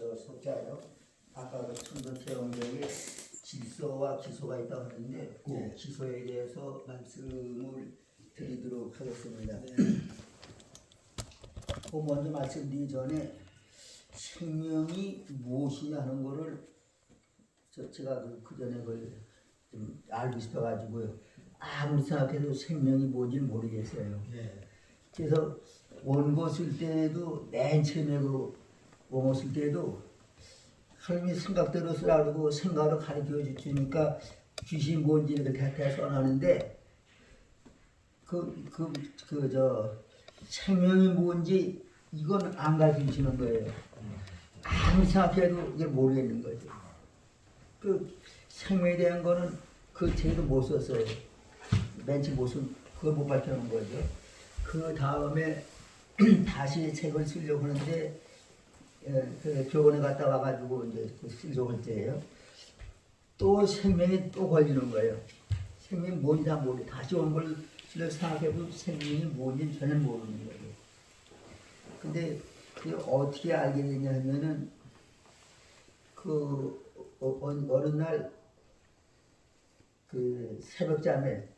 저 석자요. 아까 그 천도태영경에 질서와 기소가 있다고 하는데 그 네. 기소에 대해서 말씀을 드리도록 하겠습니다. 그 먼저 말씀드리기 전에 생명이 무엇이냐 하는 거를 제가 그 전에 그걸 좀 알고 싶어가지고요. 아무리 생각해도 생명이 뭔지는 모르겠어요. 그래서 원고 쓸 때도 맨 처음에 그 원고 쓸 때도 하나님이 생각대로 쓰라고 생각으로 가르쳐 주니까 귀신 뭔지 이렇게 해서 하는데 생명이 뭔지 이건 안 가르쳐 주시는 거예요. 아무리 생각해도 이게 모르겠는 거죠. 그 생명에 대한 거는 그 책도 못 썼어요. 맨 처음 못 쓴, 그걸 못 밝혀놓은 거죠. 그 다음에 다시 책을 쓰려고 하는데 그 교원에 갔다 와가지고 이제 쓰려고 할 때예요. 또 생명이 또 걸리는 거예요. 생명이 뭔지 다 모르고 다시 온 걸 생각해보면 생명이 뭔지 전혀 모르는 거예요. 근데 그게 어떻게 알게 되냐 하면은 어느 날 그 새벽잠에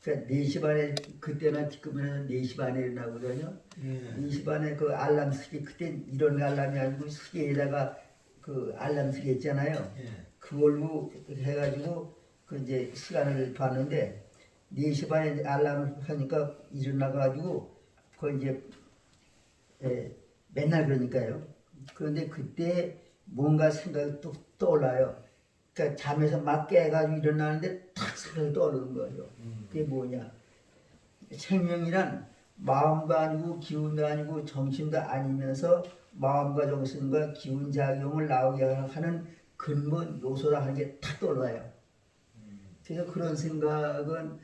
그러니까 4시 반에 그때나 지금은 4시 반에 일어나거든요. 4시 반에 그 알람 시계 그때 이런 알람이 아니고 시계에다가 그 알람 시계 있잖아요. 그걸로 해가지고 그 이제 시간을 봤는데 4시 반에 알람을 하니까 일어나가지고 그 이제 맨날 그러니까요. 그런데 그때 뭔가 생각이 뚝 떠올라요. 그러니까 잠에서 막 깨가지고 일어나는데 탁 생각이 떠오르는 거죠. 그게 뭐냐? 생명이란 마음도 아니고 기운도 아니고 정신도 아니면서 마음과 정신과 기운 작용을 나오게 하는 근본 요소라 하는 게 탁 떠올라요. 그래서 그런 생각은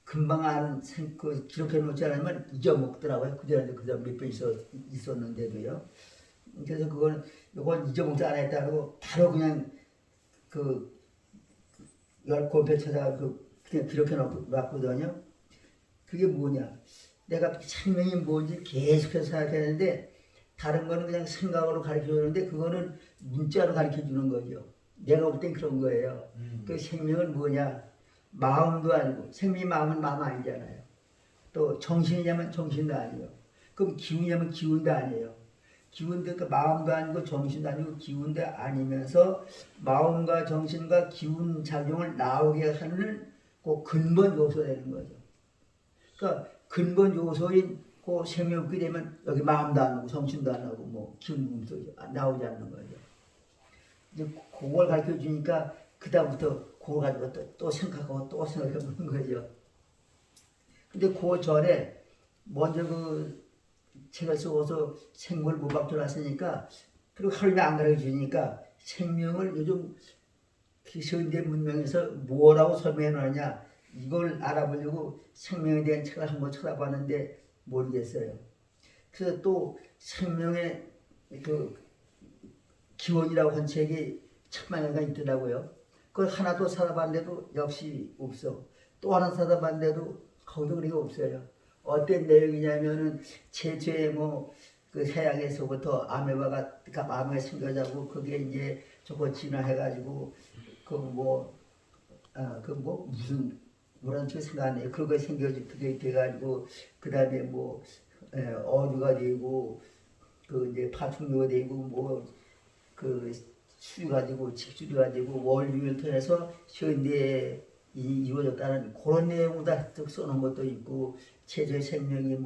금방 아는 기록해 놓지 않으면 잊어먹더라고요. 그전에도 그전 몇 번 있었는데도요. 그래서 이건 잊어먹지 않았다고 바로 그냥 열 권표 찾아가 그냥 기록해 놨거든요. 그게 뭐냐? 내가 생명이 뭔지 계속해서 생각했는데 다른 거는 그냥 생각으로 가르쳐 주는데 그거는 문자로 가르쳐 주는 거죠. 내가 볼 땐 그런 거예요. 그 생명은 뭐냐? 마음도 아니고 생명이 마음은 마음 아니잖아요. 또 정신이냐면 정신도 아니에요. 그럼 기운이냐면 기운도 아니에요. 기운도 그 마음도 아니고 정신도 아니고 기운도 아니면서 마음과 정신과 기운 작용을 나오게 하는 그 근본 요소가 되는 거죠. 그러니까 근본 요소인 그 생명이 없게 되면 여기 마음도 안 나고 정신도 안 나고 뭐 기운도 나오지 않는 거죠. 이제 그걸 가르쳐 주니까 그다음부터 그걸 가지고 또 생각하고 또 생각해 보는 거죠. 근데 그 전에 먼저 그 책을 쓰고서 생물 무박도 났으니까 그리고 하루에 안 가르쳐 주니까 생명을 요즘 현대 문명에서 뭐라고 설명해 놓느냐 이걸 알아보려고 생명에 대한 책을 한번 찾아봤는데 모르겠어요. 그래서 또 생명의 그 기원이라고 한 책이 천만 개가 있더라고요. 그걸 하나도 찾아봤는데도 역시 없어. 또 하나 찾아봤는데도 거기도 그게 없어요. 어떤 내용이냐면은 최초에 그 해양에서부터 아메바가 생겨자고 그게 이제 저거 진화해가지고 무슨 뭐라는 줄 생각 안 해요. 그거 그게 돼가지고 그 다음에 어류가 되고 그 이제 파충류가 되고 그 수유 가지고 직수류 가지고 원류를 통해서 현대에 이루어졌다는 그런 내용을 다 써놓은 것도 있고 최초의 생명이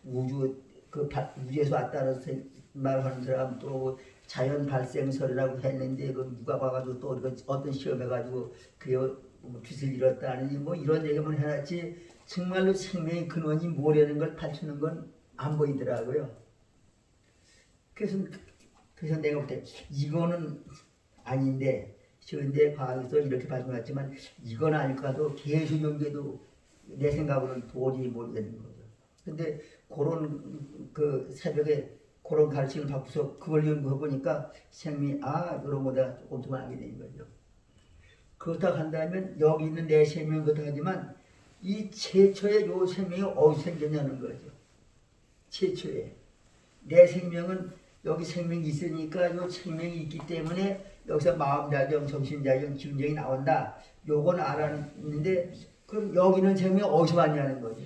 우주에서 왔다는 말하는 사람 또 자연 발생설이라고 했는데 그 누가 봐가지고 또 어떤 시험해가지고 그게 빛을 잃었다니 이런 얘기만 해놨지 정말로 생명의 근원이 뭐라는 걸 밝히는 건 안 보이더라고요. 그래서 내가 볼 때 이거는 아닌데 현대 과학에서 이렇게 발견했지만 이건 아닐까도 계속 연계도 내 생각으로는 도저히 모르겠는 거죠. 근데 그런 그 새벽에 그런 가르침을 받고서 그걸 연구해 보니까 생명이 이런 거 내가 조금 좀 알게 된 거죠. 그렇다고 한다면 여기 있는 내 생명은 그렇다 하지만 이 최초의 요 생명이 어디서 생겼냐는 거죠. 최초에. 내 생명은 여기 생명이 있으니까 이 생명이 있기 때문에 여기서 마음작용, 정신작용, 기운작용이 나온다. 요건 알았는데 그럼 여기는 생명이 어디서 왔냐는 거죠.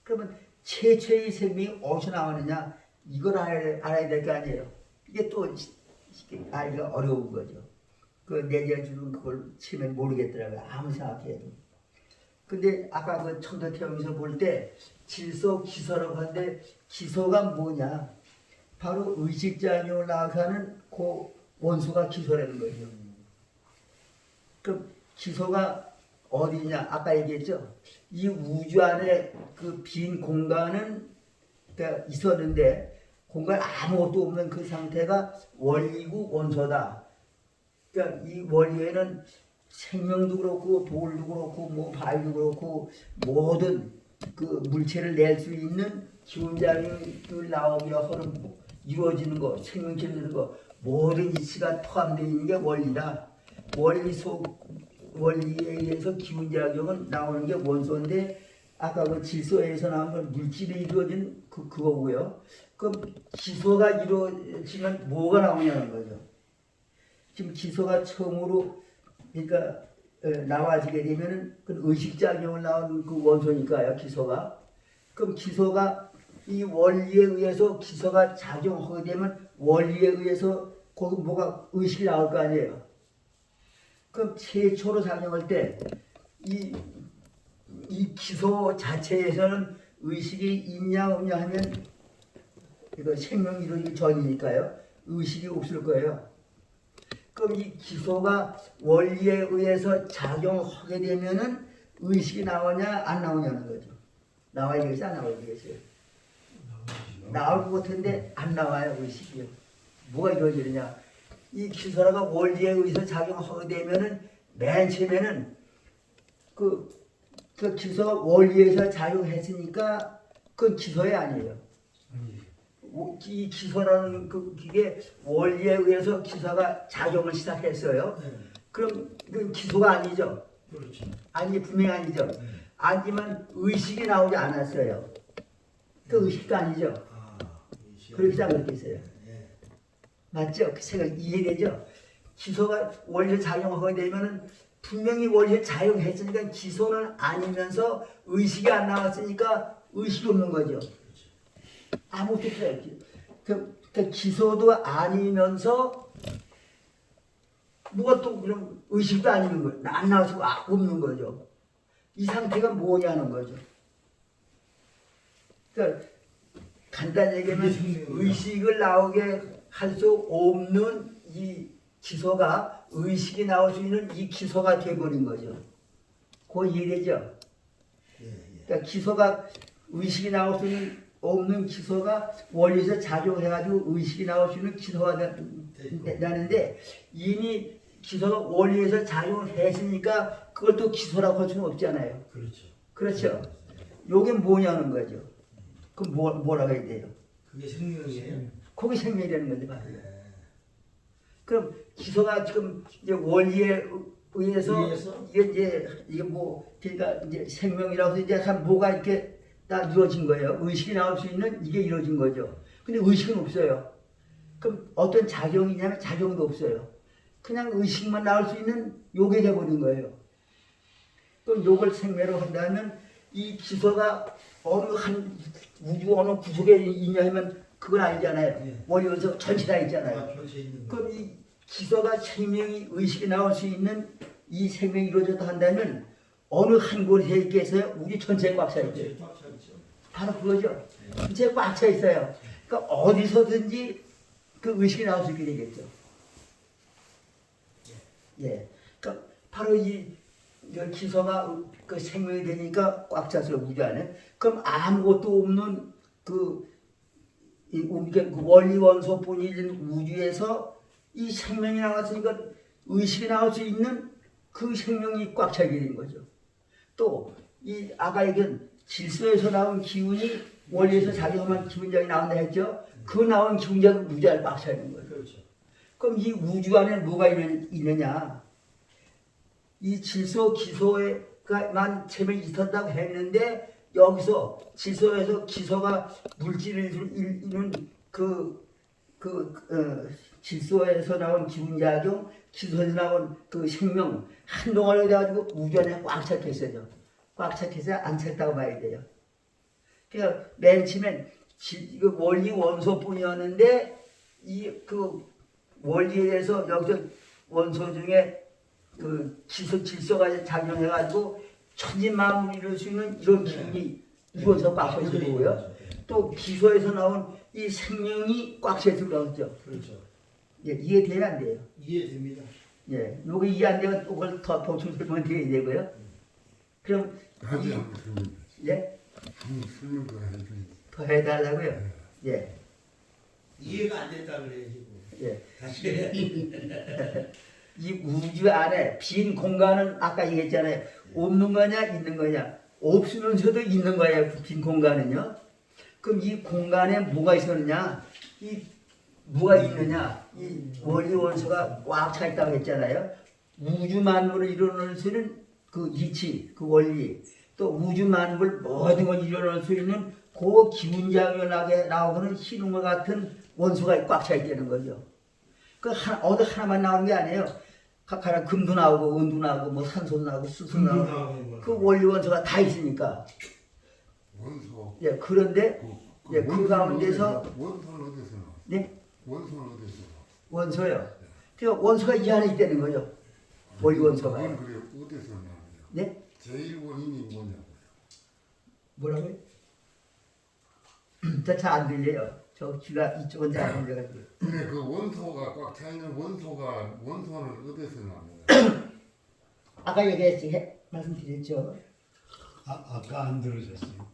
그러면 최초의 생명이 어디서 나오느냐 이걸 알아야 될 거 아니에요. 이게 또 알기가 어려운 거죠. 그 내려주는 그걸 치면 모르겠더라고요. 아무 생각해도. 근데 아까 그 천도태영에서 볼 때 질소 기소라고 하는데 기소가 뭐냐? 바로 의식작용을 나가는 그 원소가 기소라는 거죠. 그럼 기소가 어디냐? 아까 얘기했죠. 이 우주 안에 그 빈 공간은 그러니까 있었는데 공간 아무것도 없는 그 상태가 원리고 원소다. 그러니까 이 원리에는 생명도 그렇고 돌도 그렇고 뭐 바위도 그렇고 모든 그 물체를 낼 수 있는 기운작용을 나오기가 하는 이루어지는 거, 생명 기르는 거 모든 이치가 포함되어 있는 게 원리다. 원리에 의해서 기운작용은 나오는 게 원소인데 아까 그 질소에서 나온 건 물질이 이루어진 그거고요. 그럼 기소가 이루어지면 뭐가 나오냐는 거죠. 지금 기소가 처음으로 그러니까 나와지게 되면은 그 의식작용을 나오는 그 원소니까요. 기소가. 그럼 기소가 이 원리에 의해서 기소가 작용하게 되면 원리에 의해서 거기 뭐가 의식이 나올 거 아니에요. 그럼 최초로 작용할 때 이 기소 자체에서는 의식이 있냐 없냐 하면 이거 생명이 이루어지기 전이니까요. 의식이 없을 거예요. 그럼 이 기소가 원리에 의해서 작용하게 되면은 의식이 나오냐 안 나오냐는 거죠. 나와야 되겠어요, 안 나와야 되겠어요? 나올 것 같은데 안 나와요, 의식이요. 뭐가 이루어지느냐? 이 기소라가 원리에 의해서 작용하게 되면은 맨 처음에는 그 기소가 원리에 의해서 작용했으니까 그건 기소이 아니에요. 이 기소라는 그게 원리에 의해서 기소가 작용을 시작했어요. 그럼 그건 기소가 아니죠. 그렇죠. 아니 분명히 아니죠. 아니면 의식이 나오지 않았어요. 그 의식도 아니죠. 그렇게 생각했어요. 맞죠? 그 생각 이해되죠? 기소가 원리에 작용하게 되면은 분명히 원리에 작용했으니까 기소는 아니면서 의식이 안 나왔으니까 의식이 없는 거죠. 아무것도 없어요. 그 기소도 아니면서 뭐가 또 그럼 의식도 아니는 거예요. 안 나와서 없는 거죠. 이 상태가 뭐냐는 거죠. 그러니까 간단히 얘기하면 의식을 나오게 할 수 없는 이 기소가 의식이 나올 수 있는 이 기소가 되어버린 거죠. 그거 이해되죠? 그러니까 기소가 의식이 나올 수 있는 없는 기소가 원리에서 작용해가지고 의식이 나올 수 있는 기소가 되는데 이미 기소가 원리에서 작용을 했으니까 그걸 또 기소라고 할 수는 없잖아요. 그렇죠. 그렇죠. 요게 뭐냐는 거죠. 그럼 뭐라고 해야 돼요? 그게 생명이에요. 그게 생명이라는 건데 말이에요. 그럼 기소가 지금 이제 원리에 의해서 이게 뭐 그러니까 이제 생명이라고 해서 이제 한 뭐가 이렇게 딱 이루어진 거예요. 의식이 나올 수 있는 이게 이루어진 거죠. 근데 의식은 없어요. 그럼 어떤 작용이냐면 작용도 없어요. 그냥 의식만 나올 수 있는 요게 돼버린 거예요. 그럼 요걸 생매로 한다면 이 기소가 어느 한 우주 어느 구석에 있냐 하면 그건 아니잖아요. 원리에서 전체 다 있잖아요. 그럼 이 기소가 생명이 의식이 나올 수 있는 이 생명이 이루어졌다 한다면 어느 한 곳에 있겠어요? 우리 전체에 꽉 차 있죠. 바로 그거죠. 전체에 꽉 차 있어요. 그러니까 어디서든지 그 의식이 나올 수 있게 되겠죠. 예. 그러니까 바로 이 기소가 그 생명이 되니까 꽉 찼어요, 우주 안에. 그럼 아무것도 없는 그 원리 원소뿐인 우주에서 이 생명이 나왔으니까 의식이 나올 수 있는 그 생명이 꽉 차게 된 거죠. 또 이 아까 얘기한 질소에서 나온 기운이 원리에서 작용하면 기운장이 나온다 했죠. 그 나온 기운장이 우주 안에 꽉 차 있는 거예요. 그렇죠. 그럼 이 우주 안에 뭐가 있느냐? 이 질소 기소에만 처음에 있었다고 했는데 여기서 질소에서 기소가 물질을 이루는 질소에서 나온 기운작용, 기소에서 나온 그 생명 한동안에 돼가지고 우주 안에 꽉 찼게 있어요. 꽉 찼게 있어야 안 찼다고 봐야 돼요. 그러니까 맨 처음엔 그 원리 원소뿐이었는데 이 그 원리에 대해서 여기서 원소 중에 그 질소가 작용해가지고 천지만물을 이룰 수 있는 이런 기운이 이루어서 꽉 차 있는 거고요. 또 기소에서 나온 이 생명이 꽉 차 있을 거죠. 그렇죠. 예, 이해돼야 안 돼요. 이해됩니다. 예, 요게 이해 안 되면 그걸 더 보충해보면 되고요. 그럼 다시 한번 설명. 예, 한번 설명 더 해주세요. 더 해달라고요. 예, 이해가 안 됐다 그래 지금. 예. 다시 해. 이 우주 안에 빈 공간은 아까 얘기했잖아요. 없는 거냐 있는 거냐. 없으면서도 있는 거예요. 그 빈 공간은요. 그럼 이 공간에 뭐가 있었느냐? 이 뭐가 있느냐? 이 원리 원소가 꽉 차 있다고 했잖아요. 우주 만물을 이루는 수는 그 이치, 그 원리, 또 우주 만물 모든 걸 이루는 수 있는 그 기운작용을 나게 나오는 희lum과 같은 원소가 꽉 차 있다는 거죠. 그 어디 하나만 나오는 게 아니에요. 각하나 금도 나오고 은도 나오고 뭐 산소도 나오고 수소도 금도 나오고 나오는 거. 그 원리 원소가 다 있으니까. 원소. 예, 그런데 예, 그 원소는 가운데서 원소는 어디서 나와? 네, 원소는 어디서 나와? 원소요. 그러니까 원소가 이 안에 있다는 거죠. 원리 원소가. 그건 그래 어디서 나와요? 네, 제일 원인이 뭐냐고요? 뭐라고요? 잘안 들려요. 저 귀가 이쪽은 잘 안 들려가지고. 그래 그 원소가 꽉 차 있는 원소는 어디서 나와요? 아까 얘기했지, 말씀드렸죠. 아까 안 들으셨어요.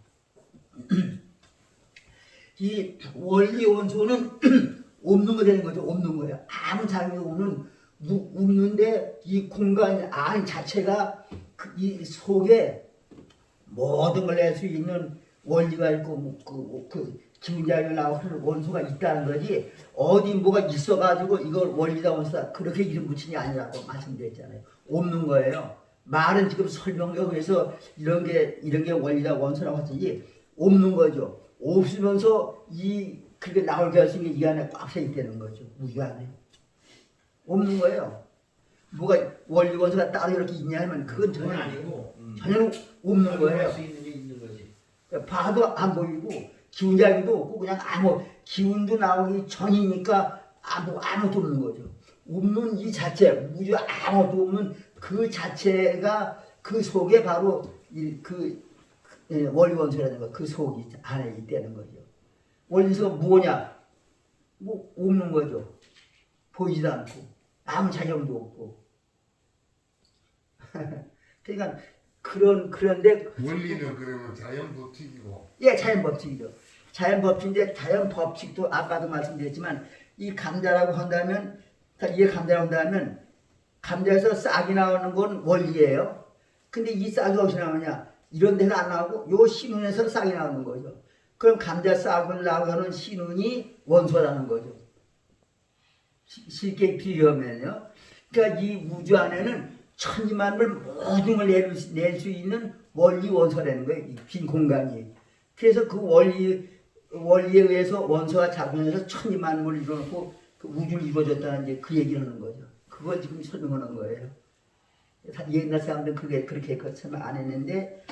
이 원리 원소는 없는 거 되는 거죠. 없는 거예요. 아무 작용도 없는데 이 공간 안 자체가 이 속에 모든 걸 낼 수 있는 원리가 있고 그 기운작용이 나오는 원소가 있다는 거지. 어디 뭐가 있어가지고 이걸 원리다 원소다 그렇게 이름 붙인 게 아니라고 말씀드렸잖아요. 없는 거예요. 말은 지금 설명에 의해서 이런 게 원리다 원소라고 하지 없는 거죠. 없으면서 그게 나올 결승이 이 안에 꽉 차 있다는 거죠. 우주 안에. 없는 거예요. 뭐가 원리 원소가 따로 이렇게 있냐 하면 그건 그건 전혀 아니고 전혀 없는 거예요. 활용할 수 있는 게 있는 거지. 봐도 안 보이고 기운작용도 없고 그냥 기운도 나오기 전이니까 아무것도 없는 거죠. 없는 이 자체 우주 아무것도 없는 그 자체가 그 속에 바로 원리 원소라는 거 그 속이 안에 있다는 거죠. 원리 원소가 뭐냐? 뭐 없는 거죠. 보이지도 않고 아무 작용도 없고. 그러니까 그런데 원리는 그러면 자연 법칙이고 예, 자연 법칙이죠. 자연 법칙인데 자연 법칙도 아까도 말씀드렸지만 이 감자라고 한다면 이게 감자라고 한다면 감자에서 싹이 나오는 건 원리예요. 근데 이 싹이 어디서 나오냐? 이런 데는 안 나오고 요 신운에서 싹이 나오는 거죠. 그럼 감자 싹을 나오는 신운이 원소라는 거죠. 쉽게 비유하면요. 그러니까 이 우주 안에는 천지만물 모든 걸 낼 수 있는 원리 원소라는 거예요. 이 빈 공간이. 그래서 그 원리에 의해서 원소가 작용해서 천지만물을 이루어놓고 그 우주를 이루어졌다는 이제 그 얘기를 하는 거죠. 그걸 지금 설명하는 거예요. 옛날 사람들은 그렇게 설명 안 했는데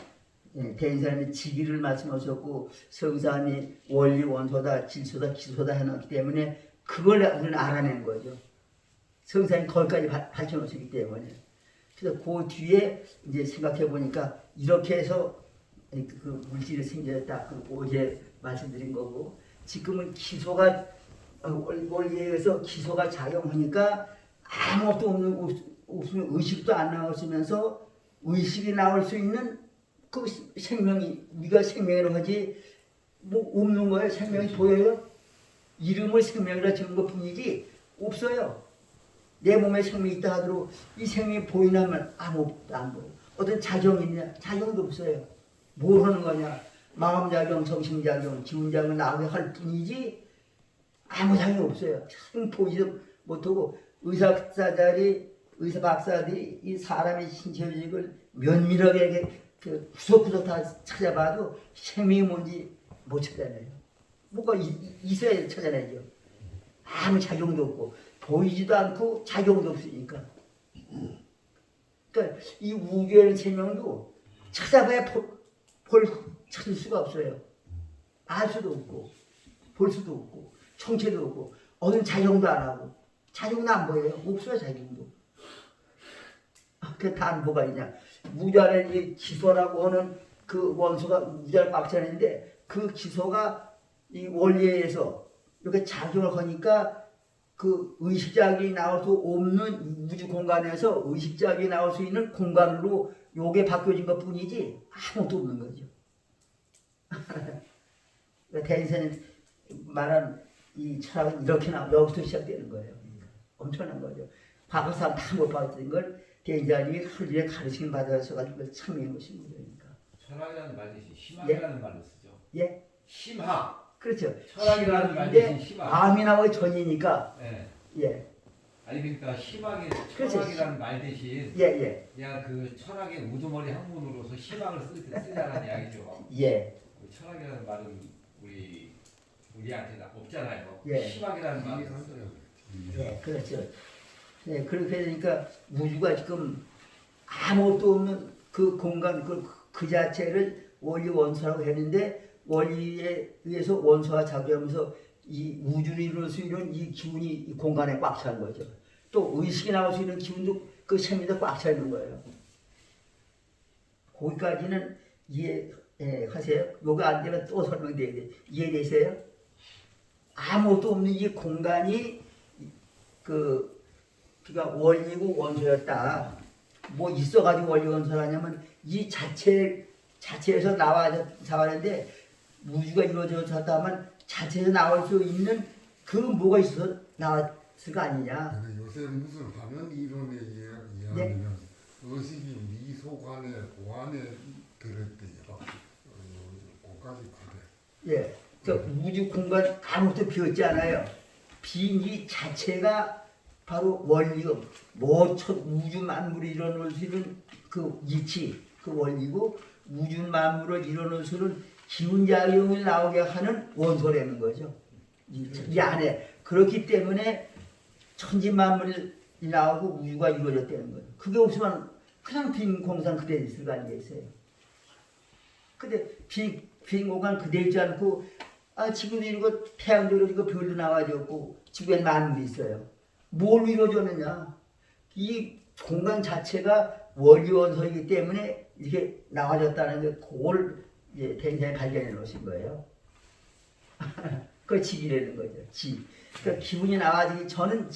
대인 사람이 지기를 말씀하셨고 성사님이 원리 원소다 질소다 기소다 해놨기 때문에 그걸 알아낸 거죠. 성사님 거기까지 밝혀놓으셨기 때문에. 그래서 그 뒤에 이제 생각해 보니까 이렇게 해서 그 물질이 생겼다. 그 어제 말씀드린 거고 지금은 기소가 원리에 의해서 기소가 작용하니까 아무것도 없으면 의식도 안 나오시면서 의식이 나올 수 있는 그 생명이 우리가 생명이라고 하지 뭐 없는 거예요. 생명이 보여요? 이름을 생명이라 지은 것 뿐이지 없어요. 내 몸에 생명이 있다 하더라도 이 생명이 보이나 하면 아무것도 안 보여. 어떤 작용이 있냐? 작용도 없어요. 뭘 하는 거냐? 마음작용, 정신작용, 기운작용 나오게 할 뿐이지 아무 작용 없어요. 참 보이지도 못하고 의사 박사들이 이 사람의 신체 조직을 면밀하게 그 구석구석 다 찾아봐도 생명이 뭔지 못 찾아내요. 뭐가 있어야 찾아내죠. 아무 작용도 없고 보이지도 않고 작용도 없으니까. 그러니까 이 우주에는 생명도 찾아봐야 찾을 수가 없어요. 알 수도 없고 볼 수도 없고 총체도 없고 어떤 작용도 안 하고 작용도 안 보여요. 없어요 작용도. 그 단 뭐가 있냐? 우주 안에 이 기소라고 하는 그 원소가 우주 안에 꽉 차있는데 그 기소가 이 원리에 의해서 이렇게 작용을 하니까 그 의식작이 나올 수 없는 우주 공간에서 의식작이 나올 수 있는 공간으로 요게 바뀌어진 것 뿐이지 아무것도 없는 거죠. 대인선이 말한 이 철학은 이렇게 여기서 시작되는 거예요. 엄청난 거죠. 과거 사람 다 못 받았던 걸 대인자님이 하루 종일 가르치는 받아서 가지고 참여한 것입니다. 그러니까. 철학이라는 말 대신 심학이라는 말을 쓰죠. 예? 심학. 그렇죠. 철학이라는 말 대신 심학. 암이 나오기 전이니까. 예. 예. 아니 그러니까 심학이 그렇죠. 철학이라는 말 대신 예, 예. 그냥 그 철학의 우두머리 학문으로서 심학을 쓰자는 이야기죠. 예. 그 철학이라는 말은 우리한테 없잖아요. 예. 심학이라는 말을 이해가 안 써요. 돼요. 예, 그렇죠. 네, 그렇게 되니까 우주가 지금 아무것도 없는 그 공간, 그 자체를 원리 원소라고 했는데 원리에 의해서 원소가 작용하면서 이 우주를 이룰 수 있는 이 기운이 이 공간에 꽉 차는 거죠. 또 의식이 나올 수 있는 기운도 그 셈에도 꽉 차 있는 거예요. 거기까지는 이해하세요? 요거 안 되면 또 설명돼야 돼. 이해되세요? 아무것도 없는 이 공간이 그러니까 원리고 원소였다. 뭐 있어가지고 원리 원소라냐면 이 자체에서 나왔는데 우주가 이루어졌다면 자체에서 나올 수 있는 그 뭐가 있어서 나왔을 거 아니냐. 근데 요새 무슨 화면 이론에 의하면 의식이 미소관에 고안에 들었대요. 고까지 그래. 예, 그 우주 공간 아무것도 비었지 않아요. 빈 이 자체가 바로 원리고 우주 만물을 일어날 수 있는 그 이치, 그 원리고 우주 만물을 일어날 수 있는 기운 작용을 나오게 하는 원소라는 거죠. 이 안에 그렇기 때문에 천지 만물이 나오고 우주가 이루어졌다는 거예요. 그게 없으면 그냥 빈 공간 그대로 있을 거 아니겠어요? 근데 빈 공간 그대로 있지 않고 지구도 이루고 태양도 이루고 별도 나와졌고 지구에 만물이 있어요. 뭘로 이루어졌느냐? 이 공간 자체가 원리원소이기 때문에 이렇게 나와졌다는 게 그걸 대인장이 발견해 놓으신 거예요. 그걸 지기라는 거죠. 지. 그러니까 기분이 나와지기 저는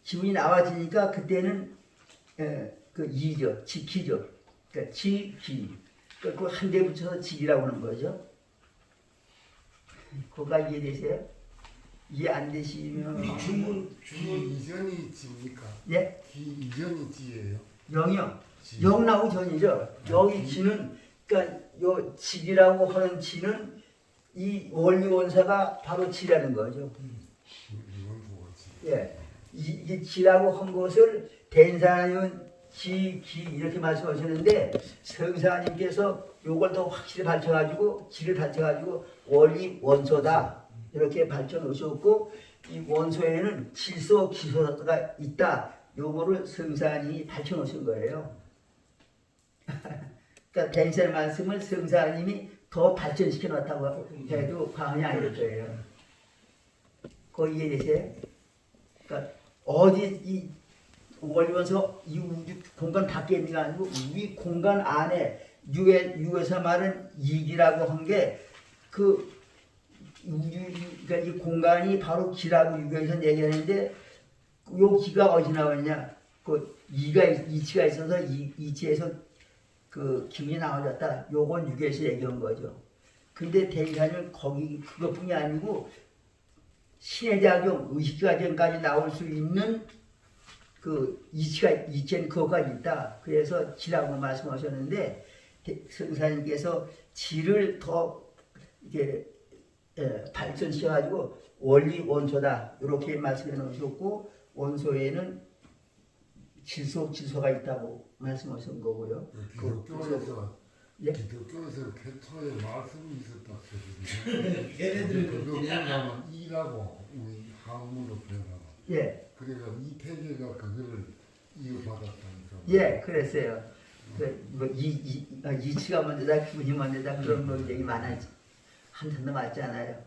기분이 나와지니까 그때는 그 이죠. 지기죠. 그러니까 지기. 그 한 대 붙여서 지기라고 하는 거죠. 그거가 이해되세요? 이해 안 되시면 기 이전이 지입니까? 예? 기 이전이 지예요. 영이요. 지. 영 나오기 전이죠. 여기 지는 그러니까 요 지기라고 하는 지는 이 원리 원사가 바로 지라는 거죠. 원소가 지. 예, 이게 지라고 한 것을 대인사님은 지, 기 이렇게 말씀하셨는데 성사님께서 요걸 더 확실히 밝혀가지고 지를 밝혀가지고 원리 원소다 이렇게 밝혀 놓으셨고 이 원소에는 질소 기소가 있다 요거를 성사님이 밝혀 놓으신 거예요. 그러니까 대인사 말씀을 성사님이 더 발전시켜 놨다고 해도 과언이 아닐 거예요. 그거 이해되세요? 그러니까 어디 이 원리원소 이 우주 공간 밖에 있는 게 아니고 이 공간 안에 유에서 말은 이기라고 한 게 그 우주 그러니까 이 공간이 바로 기라고 유에서 얘기하는데 요 기가 어디 나오냐? 그 이치가 있어서 이치에서 그 기운이 나와졌다. 요건 유에서 얘기한 거죠. 근데 대인사는 거기 그것뿐이 아니고 신의 작용, 의식 작용까지 나올 수 있는 그 이치는 그것까지 있다. 그래서 지라고 말씀하셨는데 성사님께서 지를 더 이렇게 발전시켜가지고 원리 원소다 이렇게 말씀해 놓으셨고 원소에는 질소가 있다고 말씀하신 거고요. 기독교에서 기독교에서 태초에 말씀이 있었다 소리거든요. 얘네들은 그거 그렇지. 뭐냐면 이라고 우리 한문으로 표현하면 예, 그러니까 이 태계가 그거를 이어받았다니까. 예, 그랬어요. 이치가 먼저다, 기분이 먼저다 그런 거 얘기 많아지. 한탄도 맞지 않아요.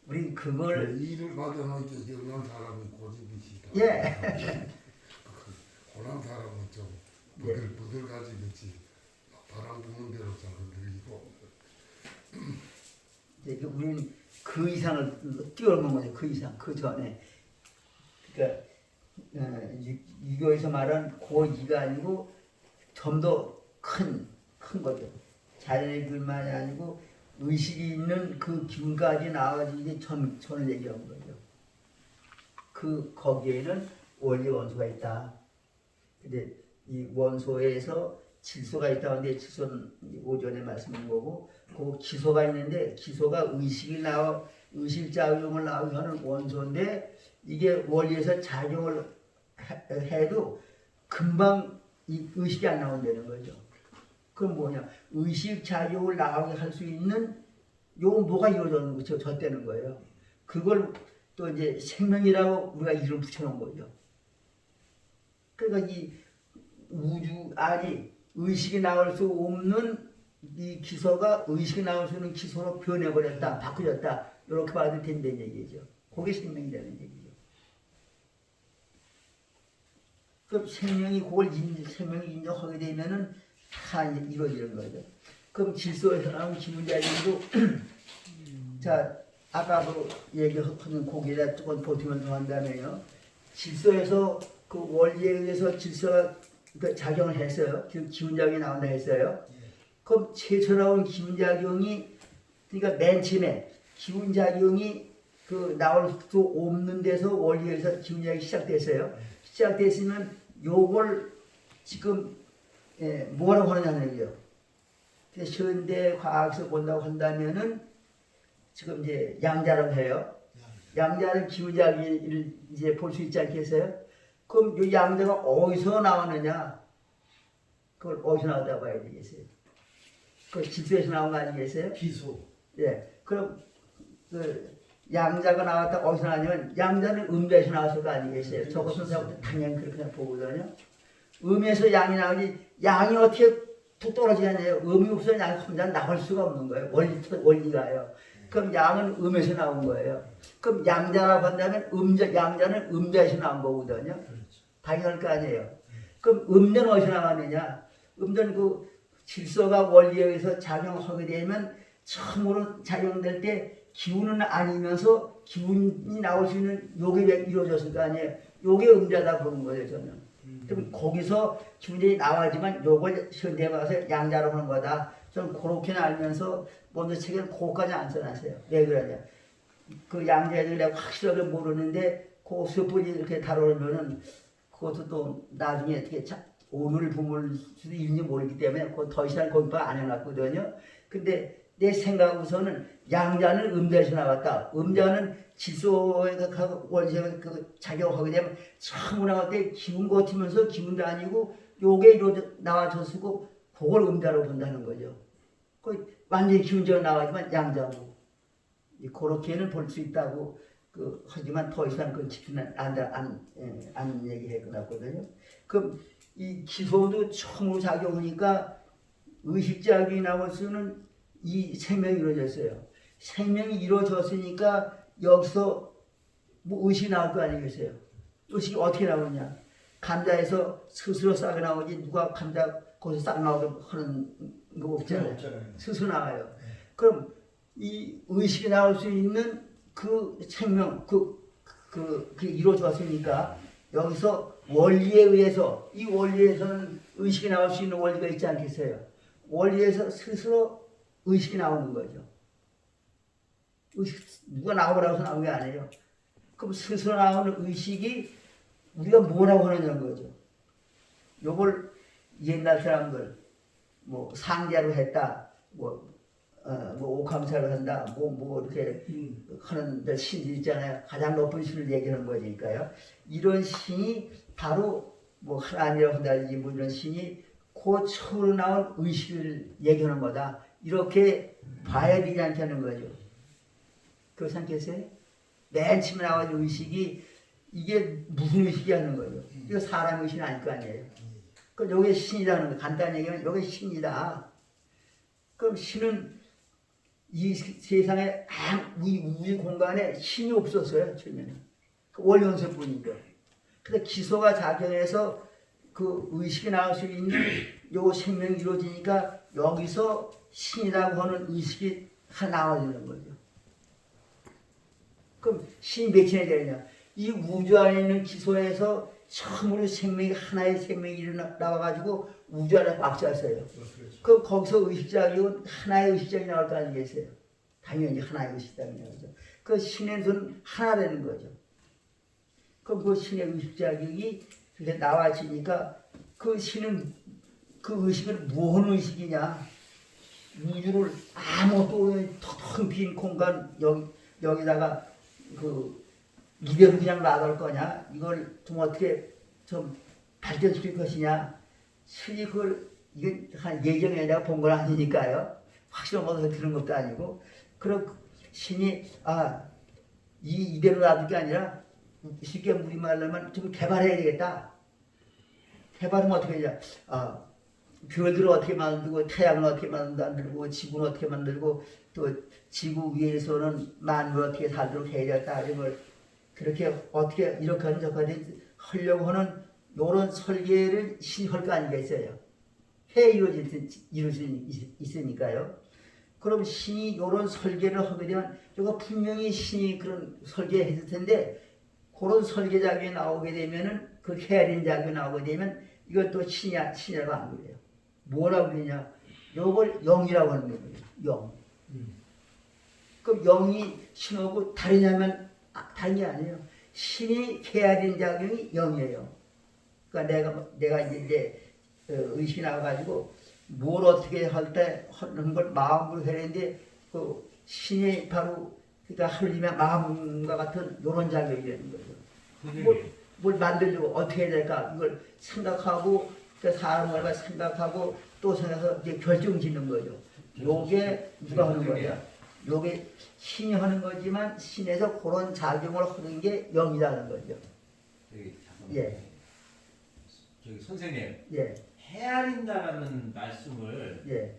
우린 그걸 그 일을 받아놓은 게 영한 사람이 고집이시다. 예. 고난 사람은 좀 예. 부들 가지겠지. 바람 부는 대로 잘 흔들리고. 이제 우리는 그 이상을 뛰어넘은 거죠. 그 이상, 그 전에. 그러니까 이거에서 말한 고2가 아니고 좀 더 큰 거죠. 자연의 글만이 아니고 의식이 있는 그 기운까지 나와가지고 이제 전을 얘기한 거죠. 거기에는 원리 원소가 있다. 근데 이 원소에서 질소가 있다고 하는데 질소는 오전에 말씀한 거고 그 기소가 있는데 기소가 의식작용을 나오게 하는 원소인데 이게 원리에서 작용을 해도 금방 이 의식이 안 나온다는 거죠. 그럼 뭐냐? 의식작용을 나오게 할 수 있는 요 뭐가 이루어졌는 거죠? 졌다는 거예요. 그걸 또 이제 생명이라고 우리가 이름 붙여놓은 거죠. 그러니까 이 우주 안이 의식이 나올 수 없는 이 기소가 의식이 나올 수 있는 기소로 변해버렸다, 바꾸졌다 이렇게 봐도 된다는 얘기죠. 그게 생명이라는 얘기죠. 그럼 생명이 생명이 인정하게 되면은 다 이루어지는 거죠. 그럼 질소에서 나온 기분자리도 자 아까도 얘기하는 거기에다 조금 보태면 더 한다면요. 질소에서 그 원리에 의해서 질소가 작용을 했어요. 기운작용이 나온다 했어요. 그럼 최초 나온 기운작용이 그러니까 맨 처음에 기운작용이 나올 수 없는 데서 원리에서 기운작용이 시작됐어요. 시작됐으면 요걸 지금 뭐라고 하느냐는 얘기예요. 현대 과학에서 본다고 한다면은 지금 이제 양자라고 해요. 양자는 기운작용을 이제 볼 수 있지 않겠어요? 그럼 이 양자가 어디서 나왔느냐? 그걸 어디서 나왔다고 봐야 되겠어요? 그 질소에서 나온 거 아니겠어요? 기소. 예. 그럼 양자가 나왔다 어디서 나왔냐면 양자는 음자에서 나왔을 거 아니겠어요? 저것은 사람들 당연히 그렇게 보거든요. 음에서 양이 나오지 양이 어떻게 툭 떨어지냐요? 음이 없으면 양이 혼자 나올 수가 없는 거예요. 원리가요. 그럼 양은 음에서 나온 거예요. 그럼 양자라고 한다면 양자는 음자에서 나온 거거든요. 당연할 거 아니에요. 그럼 음자는 어디서 나왔느냐? 음자는 그 질소가 원리에 의해서 작용하게 되면 처음으로 작용될 때 기운은 아니면서 기운이 나올 수 있는 요게 이루어졌을 거 아니에요. 요게 음자다 보는 거예요, 저는. 그럼 거기서 기운이 나와야지만 요걸 현대에 가서 양자로 하는 거다. 저는 그렇게는 알면서 먼저 책에는 그거까지 안 써놨어요. 왜 그러냐? 그 양자들 내가 확실하게 모르는데 그 섣불리 이렇게 다루면은 그것도 또 나중에 어떻게 오늘 부물 수도 있는지 모르기 때문에 그거 더 이상 거기다 안 해놨거든요. 근데 내 생각으로서는 양자는 음자에서 나왔다. 음자는 질소에 원리가 작용하게 되면 처음 나올 때 기운 거치면서 기운도 아니고 요게 나와졌고 그걸 음자로 본다는 거죠. 완전히 기운적으로 나와지만 양자고 그렇게는 볼 수 있다고 하지만 더 이상 그 집중은 안 얘기해 끝났거든요. 그럼 이 기소도 처음으로 작용하니까 의식작용이 나올 수는 이 생명이 이루어졌어요. 생명이 이루어졌으니까 여기서 뭐 의식이 나올 거 아니겠어요? 의식이 어떻게 나오냐? 감자에서 스스로 싹 나오지 누가 감자 거기서 싹 나오게 하는 거 없잖아요. 스스로 나와요. 그럼 이 의식이 나올 수 있는 그 생명, 이루어졌으니까 여기서 원리에 의해서 이 원리에서는 의식이 나올 수 있는 원리가 있지 않겠어요? 원리에서 스스로 의식이 나오는 거죠. 누가 나오라고 해서 나온 게 아니에요. 그럼 스스로 나오는 의식이 우리가 뭐라고 하느냐는 거죠. 요걸 옛날 사람들 뭐 상자로 했다, 뭐 오감사를 한다, 이렇게 하는 신들 있잖아요. 가장 높은 신을 얘기하는 거니까요. 이런 신이 바로 뭐 하나님이라고 한다든지 뭐 이런 신이 그 그 처음으로 나온 의식을 얘기하는 거다. 이렇게 봐야 되지 않다는 거죠. 그거 생각했어요? 맨 처음에 나온 의식이 이게 무슨 의식이라는 거죠. 이거 사람 의식은 아닐 거 아니에요. 그 요게 신이라는 거. 간단히 얘기하면 요게 신이다. 그럼 신은 이 세상에 이 우주 공간에 신이 없었어요. 처음에는. 그 원론서뿐이죠. 근데 기소가 작용해서 그 의식이 나올 수 있는 요 생명이 이루어지니까 여기서 신이라고 하는 의식이 하나 나와지는 거죠. 그럼 신이 몇 층에 되느냐? 이 우주 안에 있는 기소에서 처음으로 생명이 하나의 생명이 나와가지고 우주 안에 박살어요. 그럼 거기서 의식작용은 하나의 의식작용이 나올 거 아니겠어요? 당연히 하나의 의식작용이 나오죠. 그 신의 눈 하나 되는 거죠. 그럼 그 신의 의식작용이 이렇게 나와지니까 그 신은 그 의식을 무슨 의식이냐? 우주를 아무것도 텅텅 빈 공간 여기다가 그 이대로 그냥 놔둘 거냐? 이걸 좀 어떻게 좀 발전시킬 것이냐? 신이 그걸 이게 한 예정에 내가 본 건 아니니까요. 확실한 것을 들은 것도 아니고 그럼 신이 이대로 놔둘 게 아니라 쉽게 우리말로만 좀 개발해야 되겠다. 개발하면 어떻게 하냐? 별들을 어떻게 만들고 태양을 어떻게 만들고 지구는 어떻게 만들고 또 지구 위에서는 만물을 어떻게 살도록 해야겠다. 이런 걸 그렇게 어떻게 이렇게 하는 저까지 하려고 하는 이런 설계를 신이 할 거 아니겠어요? 해 이루어질 수 있으니까요. 그럼 신이 이런 설계를 하게 되면 이거 분명히 신이 그런 설계했을 텐데 그런 설계작용이 나오게 되면은 그 해야 되는 작용이 나오게 되면 이걸 또 신이라고 안 그래요. 뭐라고 그러냐? 요걸 영이라고 하는 거예요. 영. 그럼 영이 신하고 다르냐면 다른 게 아니에요. 신이 해야 되는 작용이 영이에요. 그러니까 내가 이제 의식이 나와가지고 뭘 어떻게 할 때 하는 걸 마음으로 해야 되는데 그 신이 바로 그러니까 하느님의 마음과 같은 이런 작용이라는 거죠. 뭘 만들려고 어떻게 해야 될까 이걸 생각하고 그 사람을 생각하고 또 생각해서 이제 결정짓는 거죠. 요게 누가 하는 거냐? 요게 신이 하는 거지만 신에서 그런 작용을 하는 게 영이라는 거죠. 예. 저기 선생님, 예. 헤아린다라는 말씀을 예.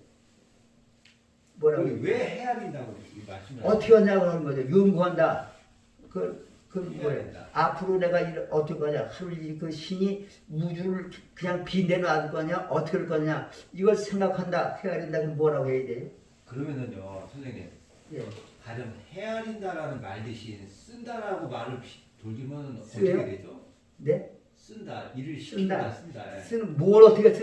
뭐라고? 왜 헤아린다고 이 말씀을 어떻게 하냐고 하는 거죠. 연구한다. 그 뭐예요? 헤아린다. 앞으로 내가 어떻게 하냐. 그 신이 우주를 그냥 빈대 놔둘 거냐? 어떻게 할 거냐? 이걸 생각한다. 헤아린다. 그럼 뭐라고 해야 돼요? 그러면은요, 선생님, 예. 가령 헤아린다라는 말 대신 쓴다라고 말을 돌리면 쓰요? 어떻게 되죠? 네? 쓴다, 일을 시킨다, 쓴다. 쓴다. 쓰는 뭘 어떻게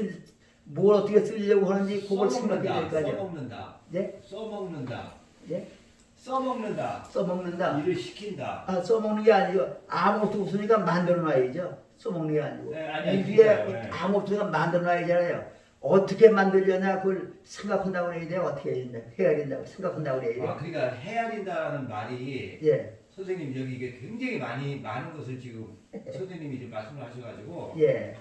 쓰려고 하는지 그걸 생각해야 될 거 아니에요. 써먹는다. 네? 써먹는다. 네? 써먹는다. 써먹는다. 일을 시킨다. 써먹는 게 아니고 아무것도 없으니까 만들어놔야죠. 써먹는 게 아니고. 네, 아니, 이 위에 그러니까요. 네. 아무것도 없으니까 만들어놔야잖아요. 어떻게 만들려냐 그걸 생각한다고 해야 돼요. 어떻게 해야 된다. 해야 된다고 생각한다고 해야 돼요. 그러니까 헤아린다라는 말이 예. 선생님 여기 이게 굉장히 많은 것을 지금 선생님이 이제 말씀을 하셔가지고 예.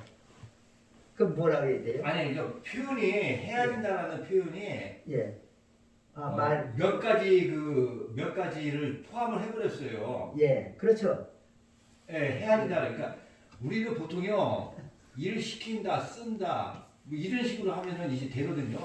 그럼 뭐라고 해야 돼요? 아니 이제 표현이 헤아린다라는 표현이 예. 몇 가지를 포함을 해버렸어요. 예. 그렇죠. 예, 헤아린다 그러니까 우리는 보통요 일을 시킨다, 쓴다 뭐 이런 식으로 하면은 이제 되거든요.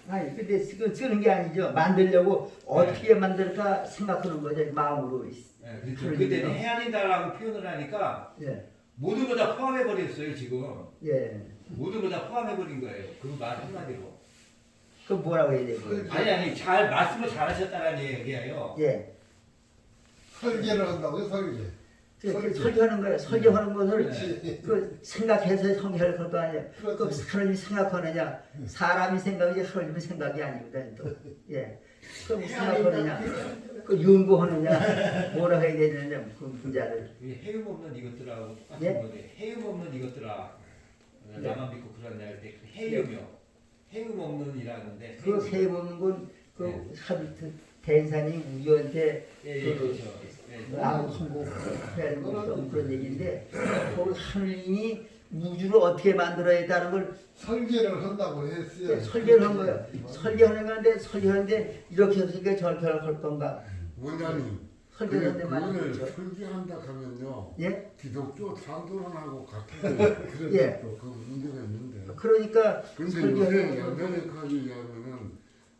아니 근데 쓰는 게 아니죠. 만들려고 어떻게 만들까 생각하는 거죠. 마음으로. 예, 그렇죠. 그때는 헤아린다라고 표현을 하니까 예. 모든 걸 다 포함해버렸어요 지금. 예. 모든 걸 다 포함해버린 거예요. 그 말 한마디로. 그럼 뭐라고 해야 돼요? 아니 잘 말씀을 잘하셨다는 얘기예요. 예. 설계를 한다고요, 설계. 설계하는 거예요. 설계하는 것을 그렇지. 그 생각해서 설계할 거 아니에요. 그 그렇지. 하나님이 생각하느냐, 사람이 생각이지 하나님이 생각이 아니거든. 또 예. 그럼 생각하느냐, 그 연구하느냐, 뭐라 해야 되느냐 그 분자를. 해움 없는 이것들하고 똑같은 예? 건데 해움 없는 이것들아 예. 나만 믿고 그러냐 할 때 해움이요. 해움 없는이라는데. 그 세우는 건그 대산이 우리한테 예, 그 그렇죠. 예. 아무 통곡하는 것도 그런 얘기인데 그 하느님이 우주를 어떻게 만들어야 했다는 걸 설계를 한다고 했어요. 설계를 한 거예요. 설계하는 건데 설계하는데 이렇게 해서 이게 저렇게 할 건가? 원장님 설계를 하는데 그거를 말이죠. 설계한다 하면요 예? 기독교 상도론하고 같은 예. 그 문제가 있는데 그러니까 근데 설계하는 요새 연변역학에 의하면은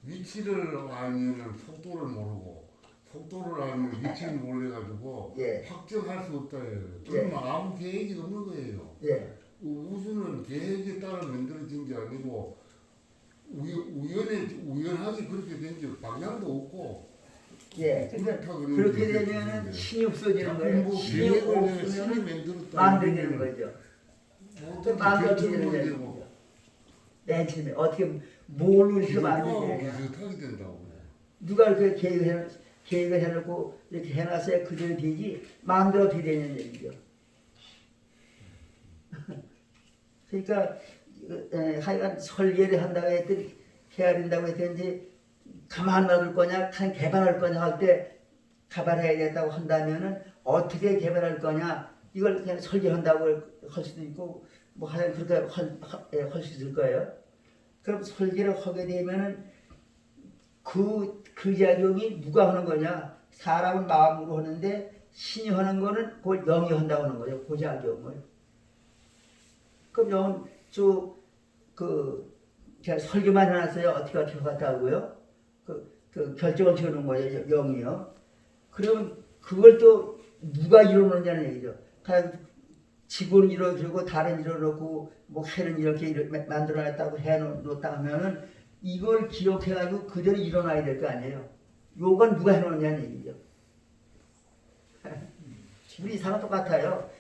위치를 알면은 속도를 모르고 속도를 알면 위치를 몰라가지고 예. 확정할 수 없다 해요. 그러면 아무 계획이 없는 거예요. 예. 우주는 계획에 따라 만들어진 게 아니고 우연하게 그렇게 된 게 방향도 없고 예. 그러니까 그렇다 그러는 그렇게 게 되면은 있는데. 신이 없어지는 자꾸 거예요. 뭐 신이 계획을 없으면 신이 만들었다 만들어지는 거죠. 어떻게 마음이 어떻게 결정을 되는 내고 거죠. 맨 처음에 어떻게 뭘로 이렇게 기독교하고 만들어야 비슷하게 된다고. 누가 그 계획을 해놓고 이렇게 해놨어야 그대로 되지 마음대로 어떻게 되는 얘기죠. 그러니까 하여간 설계를 한다고 했더니 해야 된다고 했더니 이제 가만 놔둘 거냐 개발할 거냐 할 때 개발해야겠다고 한다면은 어떻게 개발할 거냐 이걸 그냥 설계한다고 할 수도 있고 뭐 하여간 그렇게 할 수 있을 거예요. 그럼 설계를 하게 되면은 그 작용이 누가 하는 거냐? 사람은 마음으로 하는데 신이 하는 거는 그걸 영이 한다고 하는 거죠. 그 작용을. 그럼 영은 제가 설계만 해놨어요. 어떻게 갔다고요? 그 결정을 지어놓은 거예요. 영이요. 그러면 그걸 또 누가 이루느냐는 얘기죠. 지구는 이루어지고 달은 이루어놓고 뭐 해는 이렇게 만들어놨다고 해놓았다 하면은 이걸 기억해가지고 그대로 일어나야 될 거 아니에요. 요건 누가 해놓느냐는 얘기죠. 우리 이상은 똑같아요.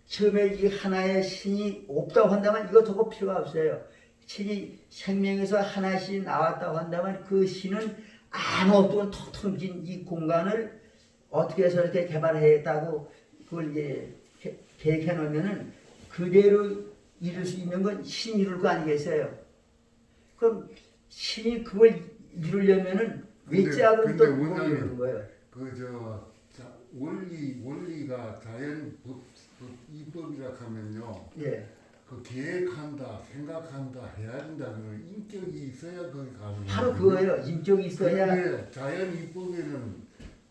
처음에 이 하나의 신이 없다고 한다면 이거 저거 필요가 없어요. 신이 생명에서 하나의 신이 나왔다고 한다면 그 신은 아무것도 없는 텅텅 빈 이 공간을 어떻게 해서 이렇게 개발했다고 그걸 이제 계획해 놓으면은 그대로 이룰 수 있는 건 신이 이룰 거 아니겠어요? 그럼 신이 그걸 이루려면은 외짝으로 또 뭘 이루는 거예요? 원리가 자연 이법이라 하면요. 예. 그 계획한다, 생각한다, 해야 된다 그런 인격이 있어야 거기 가는 거예요. 바로 그거예요. 인격이 있어야. 그런데 자연 이법에는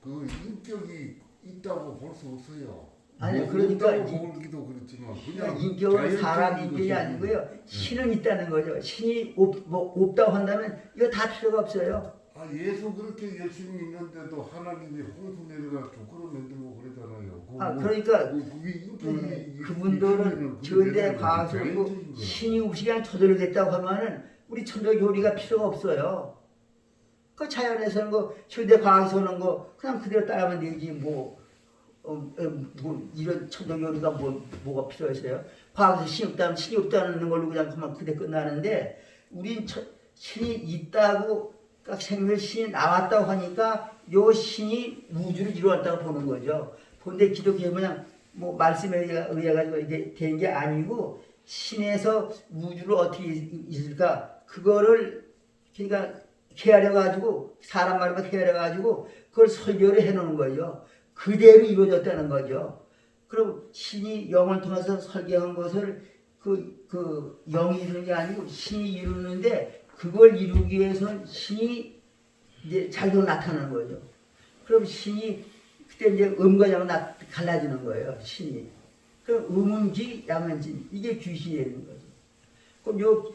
그 인격이 있다고 볼 수 없어요. 아니 그러니까 있다고 보기도 그렇지만 그냥 인격은 사람 자연적인 인격이 것이지. 아니고요. 신은 있다는 거죠. 신이 없다고 한다면 이거 다 필요가 없어요. 예수 그렇게 열심히 있는데도 하나님이 홍수 내려가 조건을 만들고 그러잖아요. 그러니까 그게 인격이 그분들은 저대 과학적으로 신이 없이 그냥 저절로됐다고 하면은 우리 천도교리가 필요가 없어요. 그 자연에서는 거 저대 과학에서는 거 그냥 그대로 따르면 되지 뭐 이런 천도교리가 뭐가 필요했어요? 과학에서 신이 없다면 신이 없다는 걸로 그냥 그만 그대 끝나는데 우린 신이 있다고 그러니까 생명 신이 나왔다고 하니까 요 신이 우주를 이루었다고 보는 거죠. 근데 기독교에 그냥 뭐 말씀에 의해 가지고 이게 된 게 아니고 신에서 우주를 어떻게 있을까 그거를 그러니까 헤아려 가지고 사람 말로 헤아려 가지고 그걸 설계를 해 놓는 거죠. 그대로 이루어졌다는 거죠. 그럼 신이 영을 통해서 설계한 것을 그 영이 이루는 게 아니고 신이 이루는데 그걸 이루기 위해서 신이 이제 자기로 나타나는 거죠. 그럼 신이 그때 이제 음과 양은 갈라지는 거예요. 신이. 그럼 음은지 양은지 이게 귀신이 되는 거죠. 그럼 요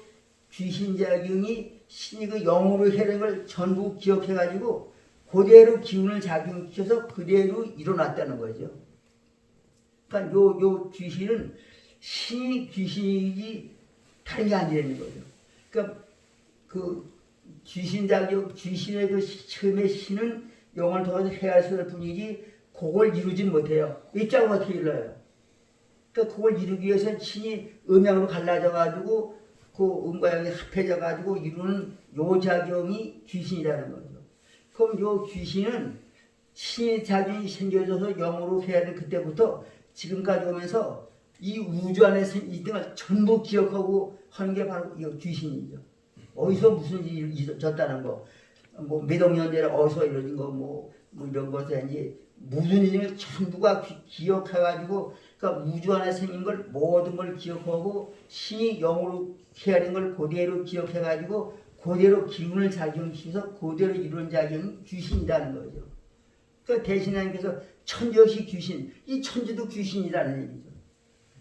귀신 작용이 신이 그 영으로 해낸 걸 전부 기억해가지고 그대로 기운을 작용시켜서 그대로 일어났다는 거죠. 그러니까 요 귀신은 신이 귀신이지 다른 게 아니라는 거죠. 그러니까 그 귀신 작용, 귀신의 그 처음에 신은 영을 통해서 헤아렸을 뿐이지 그걸 이루진 못해요. 입장은 어떻게 일러요? 그러니까 그걸 이루기 위해서 신이 음양으로 갈라져가지고 그 음과 양이 합해져가지고 이루는 요 작용이 귀신이라는 거죠. 그럼 요 귀신은 신의 작용이 생겨져서 영으로 헤아린 그때부터 지금까지 오면서 이 우주 안에서 이 등을 전부 기억하고 하는 게 바로 이 귀신이죠. 어디서 무슨 일이 있었다는 거, 뭐 몇 억 년 전에 어디서 이루어진 거, 뭐 이런 것에 이제 무슨 일을 전부가 기억해가지고 그러니까 우주 안에 생긴 걸 모든 걸 기억하고 신이 영으로 헤아린 걸 그대로 기억해가지고 그대로 기운을 작용시켜서 그대로 이루는 작용이 귀신이라는 거죠. 그러니까 대신하님께서 천지 역시 귀신, 이 천지도 귀신이라는 얘기죠.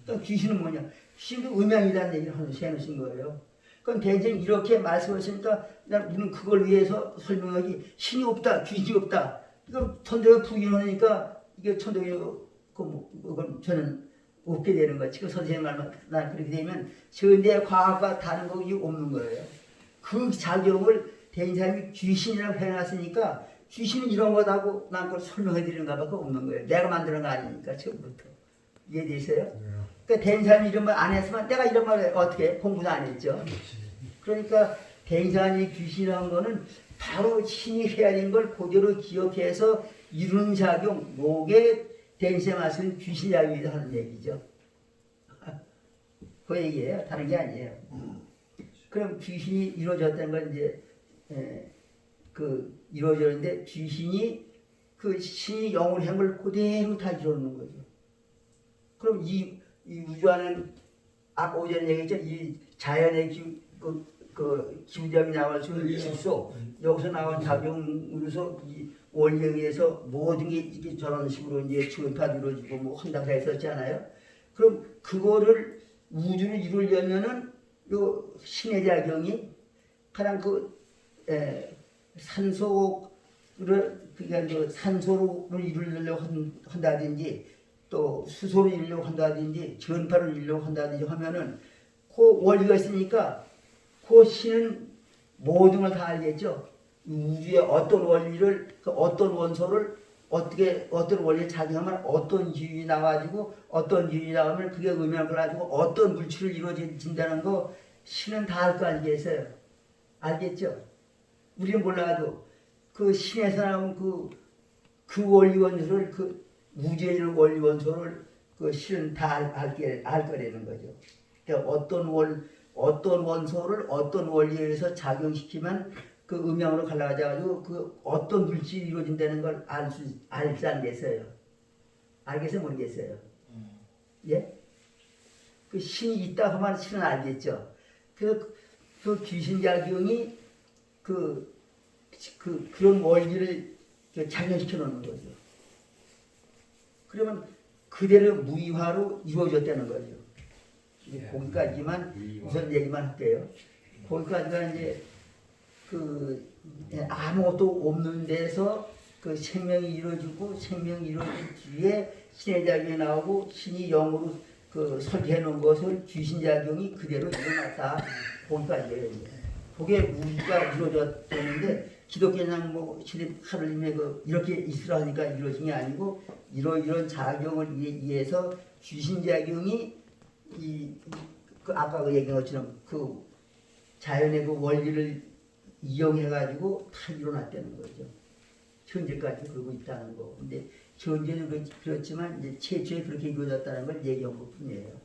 그러니까 귀신은 뭐냐? 귀신도 음양이라는 얘기를 해놓으신 거예요. 그럼 대신 이렇게 말씀하시니까 우리는 그걸 위해서 설명하기 신이 없다, 귀신이 없다. 이건 천도가 부인하니까 이게 천도가 그건 저는 없게 되는 거예요. 지금 선생님 말만 난 그렇게 되면 현대 과학과 다른 것이 없는 거예요. 그 작용을 대인 사람이 귀신이라고 해놨으니까 귀신은 이런 거다고 난 그걸 설명해 드리는 것밖에 없는 거예요. 내가 만드는 거 아니니까 처음부터. 이해되세요? 그러니까 대인 사람이 이런 말 안 했으면 내가 이런 말을 어떻게 공부도 안 했죠. 그러니까 대인 사람이 귀신이라는 거는 바로 신이 헤아린 걸 그대로 기억해서 이루는 작용, 목에 대인세 말씀은 귀신 작용이다 하는 얘기죠. 그 얘기예요. 다른 게 아니에요. 그럼 귀신이 이루어졌다는 건 이제 이루어졌는데 귀신이 그 신이 영으로 한 걸 그대로 다 이루는 거죠. 그럼 이 우주 안은 아까 오전에 얘기했죠. 이 자연의 기후작용이 나올 수 있는 질소 여기서 나온 작용으로서 이 원리에 의해서 모든 게 이렇게 저런 식으로 이제 지원파 이루어지고 뭐 한다고 했었잖아요. 그럼 그거를 우주를 이루려면은 요 신의 작용이 가장 산소를 그러니까 산소를 이루려고 한다든지 또 수소를 이루려고 한다든지 전파를 이루려고 한다든지 하면은 그 원리가 있으니까 그 신은 모든 걸 다 알겠죠. 우주의 어떤 원리를 어떤 원소를 어떤 원리에 작용하면 어떤 기운이 나와가지고 어떤 기운이 나오면 그게 의미를 가지고 어떤 물질을 이루어진다는 거 신은 다 알 거 아니겠어요? 알겠죠? 우리는 몰라도 그 신에서 나온 그 원리 원소를 그 우주에 있는 원리 원소를 그 신은 다 알 거라는 거죠. 그러니까 어떤 원소를 어떤 원리에 의해서 작용시키면 그 음양으로 갈라가지고 그 어떤 물질이 이루어진다는 걸 알지 않겠어요? 알겠어요? 모르겠어요? 예? 그 신이 있다 하면 신은 알겠죠? 그 귀신작용이 그런 원리를 작용시켜 놓는 거죠. 그러면 그대로 무의화로 이루어졌다는 거죠. 거기까지만 우선 얘기만 할게요. 거기까지가 이제 아무것도 없는 데서 그 생명이 이루어지고 생명이 이루어진 뒤에 신의 작용이 나오고 신이 영으로 설계해 놓은 것을 귀신작용이 그대로 일어났다. 거기까지예요. 그게 우주가 이루어졌는데 기독교는 뭐 하느님의 이렇게 있으라 하니까 이루어진 게 아니고 이런 작용을 위해서 귀신작용이 아까 얘기한 것처럼 자연의 원리를 이용해가지고 다 일어났다는 거죠. 현재까지 그러고 있다는 거. 근데 현재는 그렇지만 이제 최초에 그렇게 이루어졌다는 걸 얘기한 것 뿐이에요.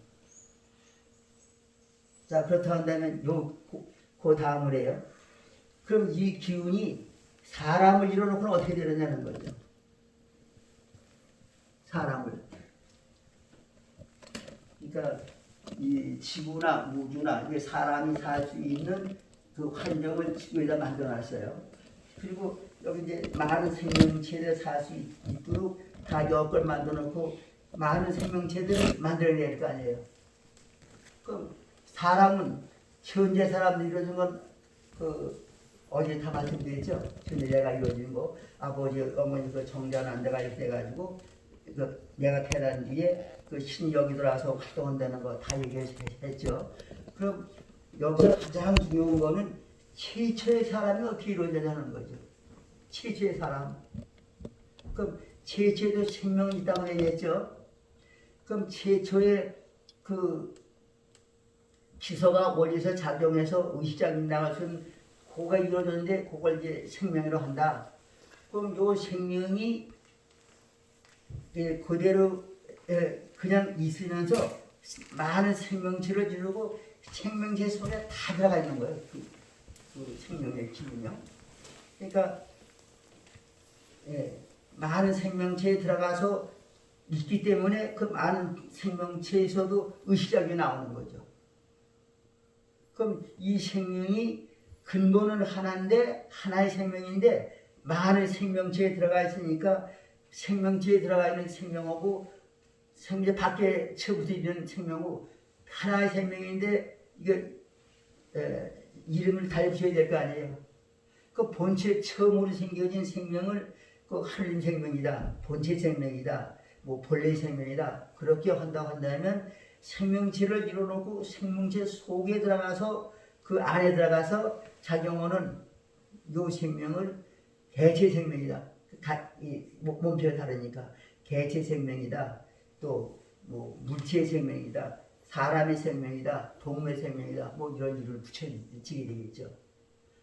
자, 그렇다 한다면 그 다음을 해요. 그럼 이 기운이 사람을 이뤄놓고는 어떻게 되느냐는 거죠. 사람을. 그러니까 이 지구나 우주나 이게 사람이 살 수 있는 그 환경을 지구에다 만들어놨어요. 그리고 여기 이제 많은 생명체들 살 수 있도록 다 여건을 만들어놓고 많은 생명체들을 만들어낼 거 아니에요. 그럼 사람은 현재 사람들이 이루어진 건 어제 다 말씀드렸죠. 현재 내가 이루어진 거 아버지 어머니 정자난데가 이렇게 해가지고 내가 태어난 뒤에 신이 여기 들어와서 활동한다는 거 다 얘기했죠. 그럼 여기서 가장 중요한 거는 최초의 사람이 어떻게 이루어지냐는 거죠. 최초의 사람. 그럼 최초에도 생명이 있다고 얘기했죠. 그럼 최초의 기소가 원리에서 작용해서 의식작용이 나갈 수 있는 그거가 이루어졌는데 그걸 이제 생명으로 한다. 그럼 요 생명이 그대로 그냥 있으면서 많은 생명체를 이루고 생명체 속에 다 들어가 있는 거예요. 그 생명의 기운이요. 그러니까 많은 생명체에 들어가서 있기 때문에 그 많은 생명체에서도 의식작용이 나오는 거죠. 그럼 이 생명이 근본은 하나인데 하나의 생명인데 많은 생명체에 들어가 있으니까 생명체에 들어가 있는 생명하고 생명체 밖에 처부터 있는 생명하고 하나의 생명인데 이게 이름을 달리셔야 될 거 아니에요. 그 본체 처음으로 생겨진 생명을 그 하나님 생명이다, 본체 생명이다, 뭐 본래 생명이다 그렇게 한다면 생명체를 이뤄놓고 생명체 속에 들어가서 그 안에 들어가서 작용하는 요 생명을 개체 생명이다. 몸체가 다르니까 개체 생명이다. 또 뭐 물체의 생명이다. 사람의 생명이다. 동물의 생명이다. 뭐 이런 이름을 붙여지게 되겠죠.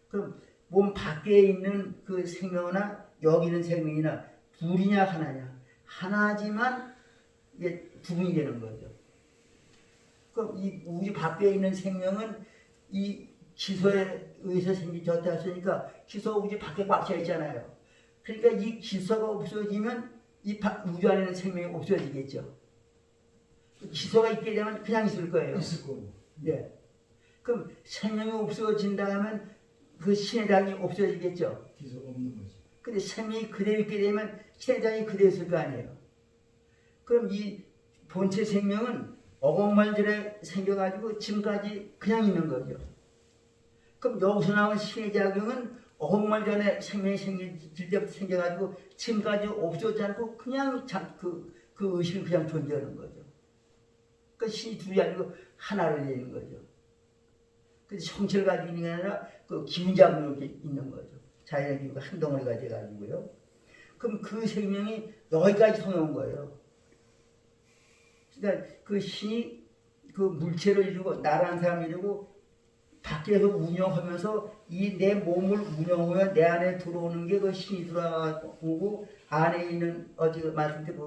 그럼 몸 밖에 있는 그 생명이나 여기 있는 생명이나 둘이냐 하나냐? 하나지만 이게 부분이 되는 거죠. 그럼 이 우리 밖에 있는 생명은 이 기소에 의해서 생기졌다 했으니까 기소가 우리 밖에 꽉 차 있잖아요. 그러니까 이 기소가 없어지면 이 우주 안에 있는 생명이 없어지겠죠. 기소가 있게 되면 그냥 있을 거예요. 있을 거고. 네. 그럼 생명이 없어진다 하면 그 신의 장이 없어지겠죠. 기소가 없는 거지. 근데 생명이 그대로 있게 되면 신의 장이 그대로 있을 거 아니에요. 그럼 이 본체 생명은 어공말 전에 생겨가지고 지금까지 그냥 있는 거죠. 그럼 여기서 나온 신의 작용은 어공말 전에 생명이 생길 때부터 생겨가지고 지금까지 없어지지 않고 그냥 그 의식은 그냥 존재하는 거죠. 그 신이 둘이 아니고 하나로 되는 거죠. 그래서 형체를 가지고 있는 게 아니라 그 기분 작용이 있는 거죠. 자연의 기운이 한 덩어리가 돼가지고요. 그럼 그 생명이 여기까지 통해온 거예요. 그러니까 그 신이 그 물체를 이루고 나라는 사람을 이루고 밖에서 운영하면서 이 내 몸을 운영하면 내 안에 들어오는 게 그 신이 들어오고 안에 있는 어제 말씀드린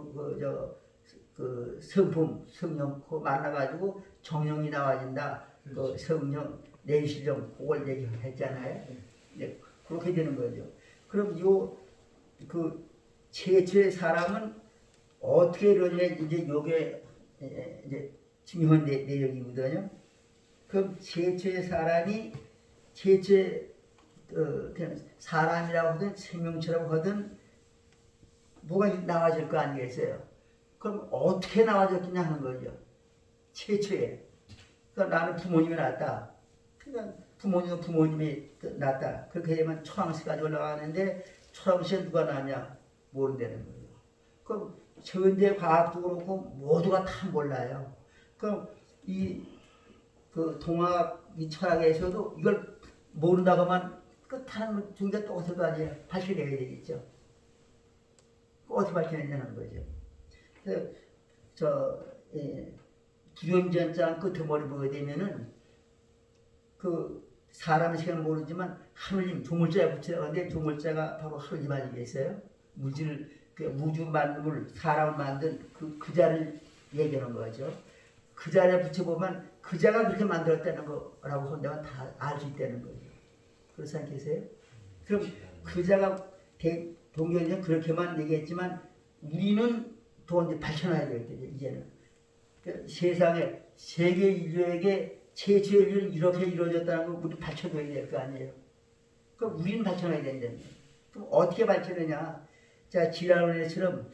그 성품, 성령 그 만나가지고 정령이 나와진다. 그 성령, 내실령 그걸 얘기했잖아요. 네, 그렇게 되는 거죠. 그럼 그 최초의 사람은 어떻게 이러냐 이제 요게 이제 중요한 내용이거든요. 그럼 최초의 사람이 최초의 그냥 사람이라고 하든 생명체라고 하든 뭐가 나와질 거 아니겠어요? 그럼 어떻게 나와졌느냐 하는 거죠. 최초에. 그러니까 나는 부모님이 낳았다. 그러니까 부모님이 낳았다. 그렇게 되면 초랑시까지 올라가는데 초랑시에 누가 낳냐? 모른다는 거예요. 그럼 현대 과학도 그렇고 모두가 다 몰라요. 그럼 그 동학 이 철학에서도 이걸 모른다고만 끝하는 중간 또 어떨 거 아니에요. 밝혀내야 되겠죠. 어떻게 밝혀내냐는 거죠. 부존전자 끝머리 보게 되면은 그 사람의 시간 모르지만 하느님 조물자에 붙여가는데 조물자가 바로 하느님 아니겠어요? 물질 그 우주 만물 사람을 만든 그 자를 얘기하는 거죠. 그 자리에 붙여보면 그 자가 그렇게 만들었다는 거라고 한다면 다 알 수 있다는 거죠. 그렇지 않겠어요? 그럼 그 자가 동경은 그렇게만 얘기했지만 우리는 또 이제 밝혀놔야 되겠죠. 이제는 그 세상에 세계 인류에게 최초의 인류는 이렇게 이루어졌다는 걸 우리 밝혀줘야 될 거 아니에요. 그럼 우리는 밝혀놔야 된다는 거예요. 그럼 어떻게 밝혀내냐? 자, 지라론에처럼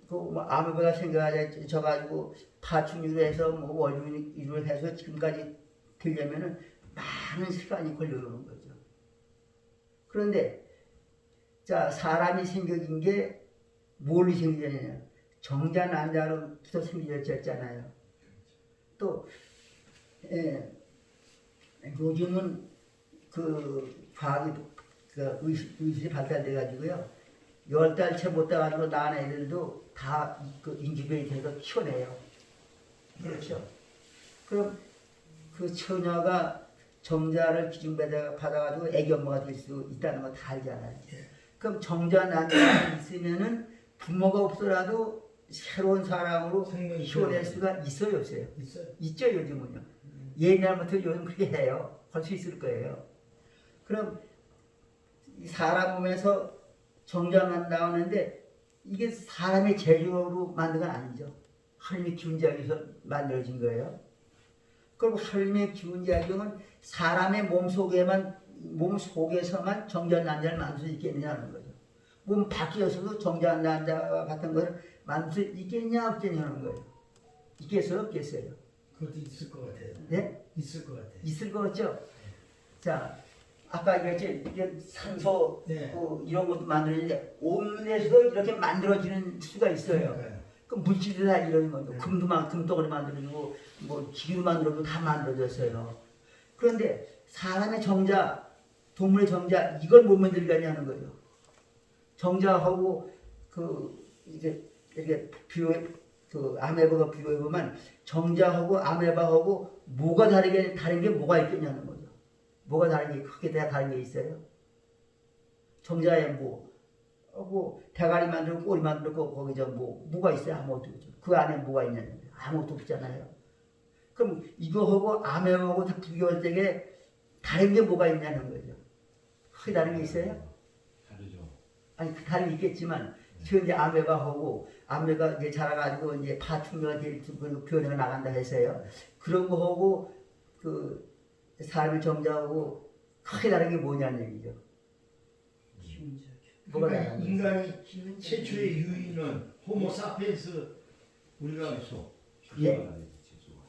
그 아무가 생겨가지고 파충류로 해서 뭐 원류를 해서 지금까지 되려면은 많은 시간이 걸려오는 거죠. 그런데 자, 사람이 생겨진 게 뭘로 생기느냐? 정자 난자로부터 생겨졌잖아요. 또 요즘은 그 과학이 그 의식이 발달돼 가지고요. 10달 채 못 돼가지고 낳은 애들도 다 그 인큐베이터에서 키워내요. 그렇죠. 그럼 그 처녀가 정자를 기증받아가지고 애기 엄마가 될 수 있다는 거 다 알잖아요. 그럼 정자 난자가 있으면은 부모가 없더라도 새로운 사람으로 키워낼 수가 있어요, 없어요? 있어요. 있죠, 요즘은요. 옛날부터 요즘 그렇게 해요. 할 수 있을 거예요. 그럼 이 사람 몸에서 정자만 나오는데 이게 사람의 재주로 만든 건 아니죠. 하나님의 기운작용에서 만들어진 거예요. 그리고 하나님의 기운작용은 사람의 몸 속에서만 정전난자를 만들 수 있겠느냐는 거죠. 몸 밖에서도 정전난자와 같은 것을 만들 수 있겠냐 없겠냐는 거예요. 있겠어요 없겠어요? 그것도 있을 것 같아요. 네? 있을 것 같아요. 있을 것 같죠? 자, 아까 이게 산소 네. 이런 것도 만들어지는데 없는 데서도 이렇게 만들어지는 수가 있어요. 그러니까요. 그 물질이 다 이런 거죠. 금덩어리 만들어지고 뭐 기계로 만들어도 다 만들어졌어요. 그런데 사람의 정자, 동물의 정자 이걸 못 만들겠냐는 거예요. 정자하고 이렇게 비교해 아메바가 비교해 보면 정자하고 아메바하고 뭐가 다른 게 뭐가 있겠냐는 거죠. 뭐가 다른 게 크게 다른 게 있어요? 정자에 대가리 만들고 꼬리 만들고 거기 뭐가 있어요? 아무것도 없죠. 그 안에 뭐가 있냐는 거예요. 아무것도 없잖아요. 그럼 이거하고 아메바하고 다 비교할 때에 다른 게 뭐가 있냐는 거죠. 크게 다른 게 있어요? 다르죠. 아니 다른 게 있겠지만 지금 이제 아메가 이제 자라가지고 이제 파충류가 변해가 나간다 해서요. 그런 거하고 사람의 정자하고 크게 다른 게 뭐냐는 얘기죠. 뭐가 그러니까 다른 인간이 최초의 유인은 호모사피엔스 우리가 예.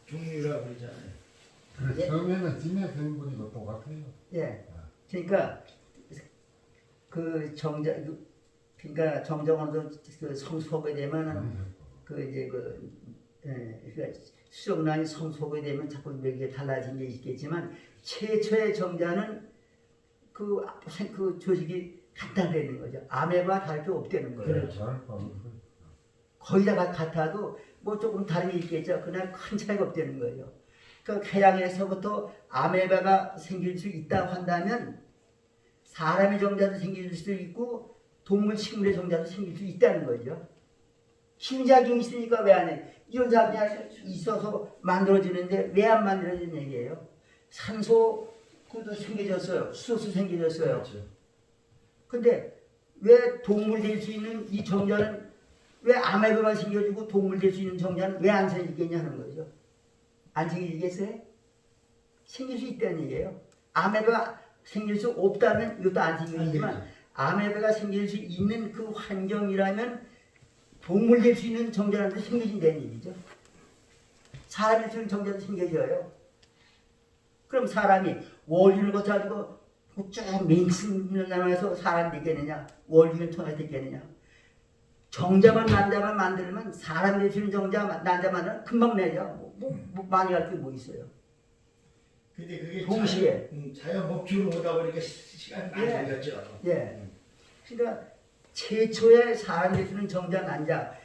종류라고 그러잖아요. 예. 처음에는 진의 생물이도 똑같아요. 예. 그러니까 그러니까 정정원도 성소하게 되면은 그러니까 수정란이 성소하게 되면 자꾸 이게 달라진 게 있겠지만 최초의 정자는 그 조직이 같다는 거죠. 아메바 다를 게 없다는 거예요. 그렇죠. 거의 다 같아도 뭐 조금 다른 게 있겠죠. 그냥 큰 차이가 없다는 거예요. 그 해양에서부터 아메바가 생길 수 있다고 한다면 사람의 정자도 생길 수도 있고 동물 식물의 정자도 생길 수 있다는 거죠. 기운작용이 있으니까 왜 안 해? 이런 작용이 있어서 만들어지는데 왜 안 만들어지는 얘기예요? 산소 그것도 생겨졌어요. 수소도 생겨졌어요. 그렇죠. 근데 왜 동물이 될 수 있는 이 정자는 왜 아메바만 생겨지고 동물 될 수 있는 정자는 왜 안 생기겠냐는 거죠. 안 생기겠어요? 생길 수 있다는 얘기예요. 아메바가 생길 수 없다면 이것도 안 생기지만 아메바가 생길 수 있는 그 환경이라면 동물 될 수 있는 정자라도 생겨진다는 얘기죠. 사람이 될 수 있는 정자도 생겨져요. 그럼 사람이 원리를 거쳐가지고 쭉 맹승을 나눠서 사람이 되겠느냐? 원리를 통해서 되겠느냐? 정자만 난자만 만들면 사람이 될 수 있는 정자 난자 만들면 금방 내죠. 많이 할 게 뭐 있어요? 근데 그게 동시에. 자연 법칙으로 오다 보니까 시간이 많이 예. 걸렸죠. 예. 그러니까 최초의 사람이 될 수 있는 정자 난자,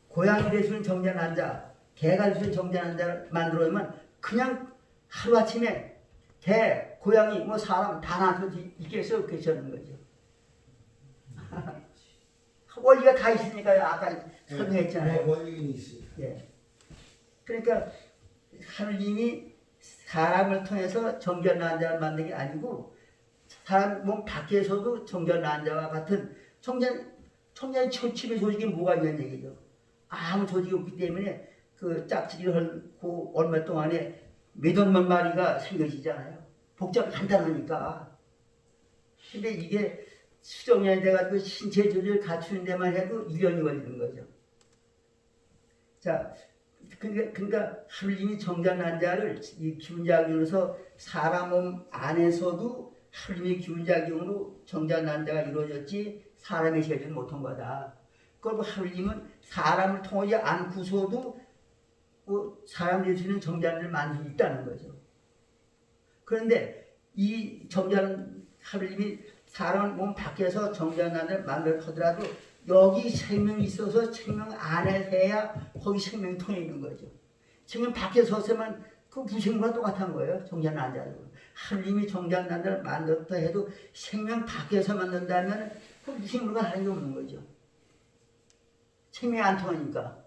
고양이 될 수 있는 정자 난자, 개가 될 수 있는 정자 난자를 만들어내면 그냥 하루아침에 개, 고양이, 뭐 사람 다 나한테 있겠어요? 없겠어는 거죠. 원리가 다 있으니까요. 아까 설명했잖아요. 원리는 있어요. 예. 그러니까 하느님이 사람을 통해서 정전난자를 만든 게 아니고 사람 몸 밖에서도 정전난자와 같은 청장의 집의 조직이 뭐가 있는 얘기죠. 아무 조직이 없기 때문에 그 짝짓기를 하고 얼마 동안에 몇 억만 마리가 생겨지잖아요. 복잡 간단하니까. 근데 이게 수정이 돼가지고 신체 조직을 갖추는 데만 해도 1년이 걸리는 거죠. 자, 그러니까 하느님이 정전난자를 이 기운작용으로서 사람 몸 안에서도 하느님의 기운작용으로 정전난자가 이루어졌지 사람의 제주는 못한 거다. 그리고 하느님은 사람을 통하지 않고서도 사람 될 수 있는 정전을 만들 수 있다는 거죠. 그런데 이 정전 하느님이 사람 몸 밖에서 정전난을 만들어서더라도 여기 생명이 있어서 생명 안에 해야 거기 생명이 통해 있는 거죠. 생명 밖에 섰으면 그 무생물과 똑같은 거예요. 정전난자도. 하느님이 정전난자를 만들었다 해도 생명 밖에서 만든다면 그 무생물과 다른 게 없는 거죠. 생명이 안 통하니까.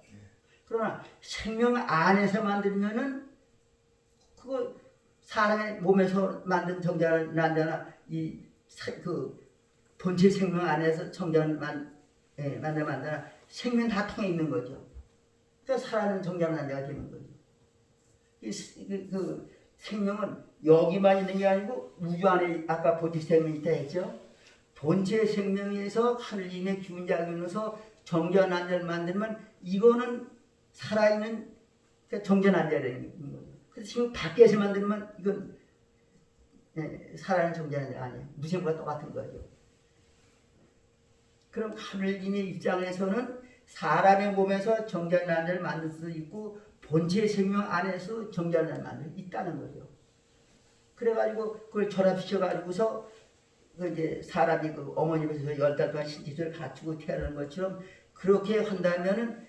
그러나 생명 안에서 만들면은 그거 사람의 몸에서 만든 정전난자나 그 본체 생명 안에서 정전난자 만들면 생명 다 통해 있는 거죠. 그러니까 살아있는 정전환자가 되는 거죠. 그 생명은 여기만 있는 게 아니고 우주 안에 아까 본체 생명이 있다 했죠. 본체 생명에서 하느님의 기운 작용해서 정전환자를 만들면 이거는 살아있는 정전환자라는 거예요. 그래서 지금 밖에서 만들면 이건 살아있는 정전환자 아니에요. 무생과 똑같은 거죠. 그럼 하느님의 입장에서는 사람의 몸에서 정전환자를 만들 수도 있고 본체 생명 안에서 정전환자를 만들 수 있다는 거죠. 그래가지고 그걸 결합시켜가지고서 그 이제 사람이 그 어머니에서 10달 동안 신체를 갖추고 태어나는 것처럼 그렇게 한다면은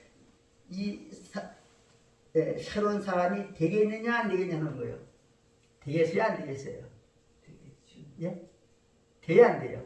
새로운 사람이 되겠느냐 안 되겠냐는 거예요. 되겠어요 안 되겠어요? 예? 돼야 안 돼요?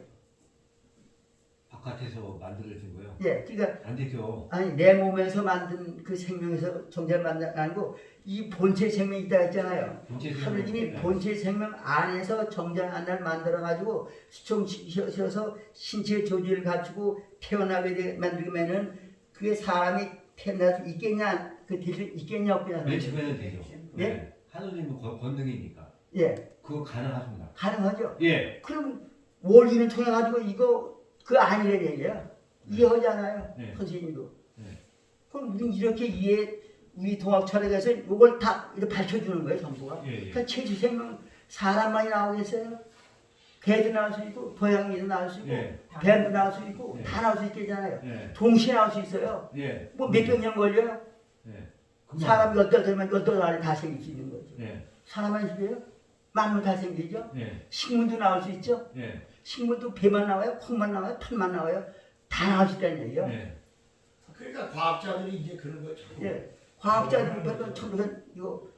바깥에서 만들어진 거요? 예, 그러니까 안 되죠. 아니 내 몸에서 만든 그 생명에서 정자를 만든 아니고 이 본체 생명이 있다 했잖아요. 하느님이 본체 생명 안에서 정자 하나를 만들어 가지고 수정시켜서 신체 조직을 갖추고 태어나게 만들면은 그게 사람이 태어날 수 있겠냐 될 수 있겠냐 없겠냐. 맨 처음에는 되죠. 예? 네. 하느님은 권능이니까. 예, 그거 가능하십니다. 가능하죠. 예. 그럼 원리를 통해 가지고 이거 그 아니란 얘기야. 이해하잖아요. 네. 선생님도. 네. 그럼 우리 이렇게 우리 동학 철학에서 이걸 다 이렇게 밝혀주는 거예요, 전부가. 예, 예. 그러니까 최주 생명 사람만이 나오겠어요? 개도 나올 수 있고, 고양이도 나올 수 있고, 예. 뱀도 나올 수 있고, 예. 다 나올 수 있겠잖아요. 예. 동시에 나올 수 있어요. 예. 뭐 몇백 년 걸려요? 예. 사람이 18되면 18알에 다 생길 수 있는 거죠. 예. 사람만 있어요? 만물 다 생기죠? 예. 식물도 나올 수 있죠? 예. 식물도 배만 나와요? 콩만 나와요? 팥만 나와요? 다 나올 수 있다는 얘기예요. 예. 그러니까 과학자들이 이제 그런 거죠. 예. 과학자들이 벌써 처음부터 이거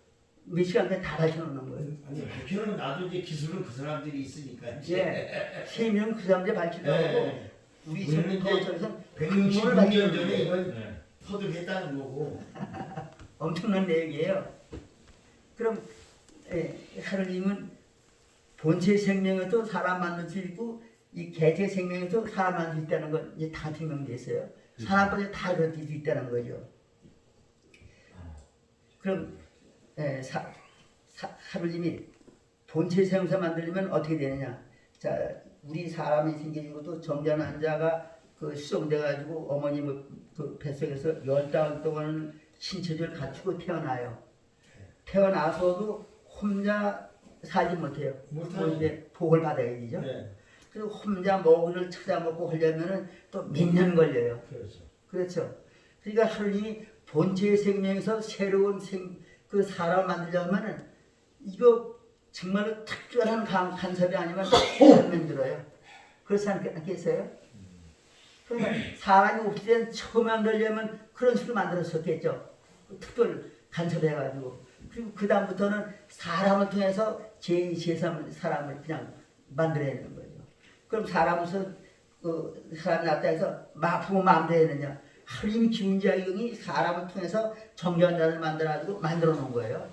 몇 시간까지 다 밝혀놓는 거예요. 아니 밝혀는 나도 이제 기술은 그 사람들이 있으니까 이제. 예. 세명 그 사람들 밝히려고 예. 우리 우리는 이제 저에서 166년 전에 이걸 예. 터득했다는 거고. 엄청난 내용이에요. 그럼 하느님은 본체 생명에도 사람 만들 수 있고 이 개체 생명에도 사람 만들 수 있다는 건 이제 다 증명됐어요. 사람까지 다 그럴 수 있다는 거죠. 그럼 하느님이 본체 생명에서 만들려면 어떻게 되느냐? 자, 우리 사람이 생긴 것도 정전환자가 그 수정돼 가지고 어머니 그 뱃속에서 10달 동안 신체를 갖추고 태어나요. 태어나서도 혼자 살지 못해요. 못하죠. 이제 복을 받아야 되죠. 네. 그리고 혼자 먹이를 찾아 먹고 하려면은 또 몇 년 걸려요. 그렇죠. 그렇죠. 그러니까 하느님이 본체 생명에서 새로운 그 사람을 만들려면은 이거 정말로 특별한 간섭이 아니면 안 만들어요. 그렇지 않겠어요? 그러니까 사람이 없을 때는 처음 만들려면 그런 식으로 만들었었겠죠. 특별 간섭해가지고. 그리고 그 다음부터는 사람을 통해서 제2, 제3 사람을 그냥 만들어야 되는 거죠. 그럼 사람으로서 그 사람이 났다 해서 부모 마음대로 해야 되냐. 하느님 기운작용이 사람을 통해서 정전자를 만들어가지고 만들어 놓은 거예요.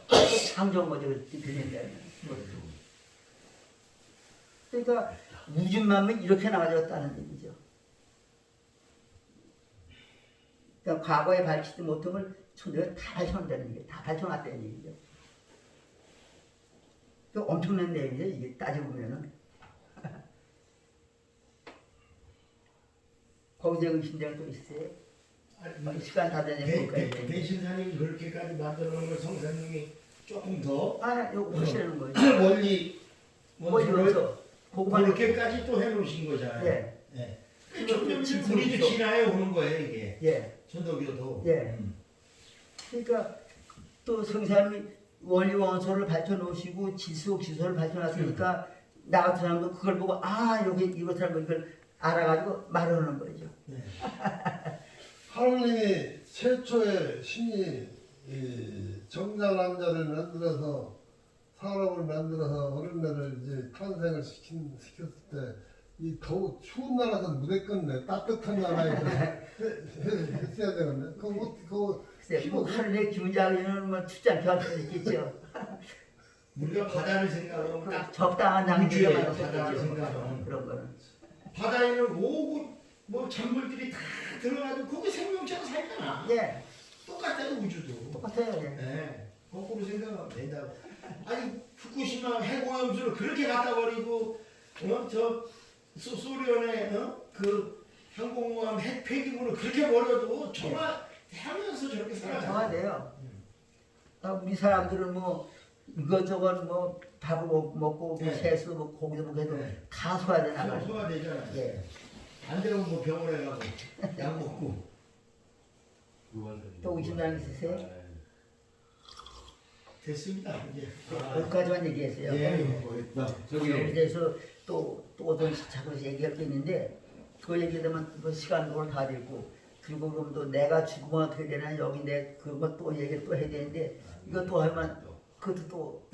창조한 거죠. 빌린다면. 그러니까 우주만이 이렇게 나와졌다는 얘기죠. 그러니까 과거에 밝히지 못한 걸 천재가 다 밝혀낸다는 얘기예요. 다 밝혀놨다는 얘기죠. 그 엄청난 내용이죠. 이게 따지고 보면은. 거기서 의심되는 또 있어요? 시간 다 되냐 볼까요? 대신사님이 그렇게까지 만들어 놓은 걸 성사님이 조금 더 요거 보시는 거죠. 원리 원소를 여기서 그거만 그렇게까지 또 해놓으신 거잖아요. 예. 예. 그것도 점점 진짜 우리도 있어. 진화해 오는 거예요 이게. 예. 천도교도. 예. 그러니까 또 성사님이 원리 원소를 밝혀 놓으시고 지소를 밝혀 놨으니까 나 같은 사람도 그걸 보고 이렇게 이렇다는 걸 이걸 알아가지고 말하는 거죠. 네. 하느님이 최초의 신이 정자남자를 만들어서 사람을 만들어서 어린애를 이제 탄생을 시켰을 때 이 더욱 추운 나라에서 무대끝내 따뜻한 나라에서 했어야 되겠네. 그거 글쎄, 뭐 하늘의 기운자리는 뭐 춥지 않게 할 수도 있겠죠. 우리가 바다를 생각하면 딱 적당한 우주예요, 장비가 바다를 많았겠죠. 생각하면. 그런 거는. 바다에는 뭐 작물들이 다 들어가도 거기 생명체가 살잖아. 예, 똑같아요 우주도. 똑같아요. 예. 네, 거꾸로 생각하면 된다고. 아니 후쿠시마 핵오염수를 그렇게 갖다 버리고 저 소련의 그 항공모함 핵 폐기물을 그렇게 버려도 정화하면서 저렇게 살아요. 정화돼요. 우리 사람들은 뭐 이것저것 뭐 밥을 먹고 뭐 네. 채소 뭐 고기도 먹고 해도 네. 다 소화돼 나가요. 소화되잖아요. 예. 안 되면 뭐 병원에 가고 약 먹고. 또 의심나는 게 있으세요? 됐습니다 이제. 여기까지만 얘기했어요. 예. 저기 여기 대해서 또 어떤 자꾸 얘기할 게 있는데 그 얘기하면 뭐 시간도 다 되고 그리고 그럼 또 내가 죽으면 어떻게 되나 여기 내 그거 또 얘기를 또 해야 되는데 이거 또 하면 그것도 또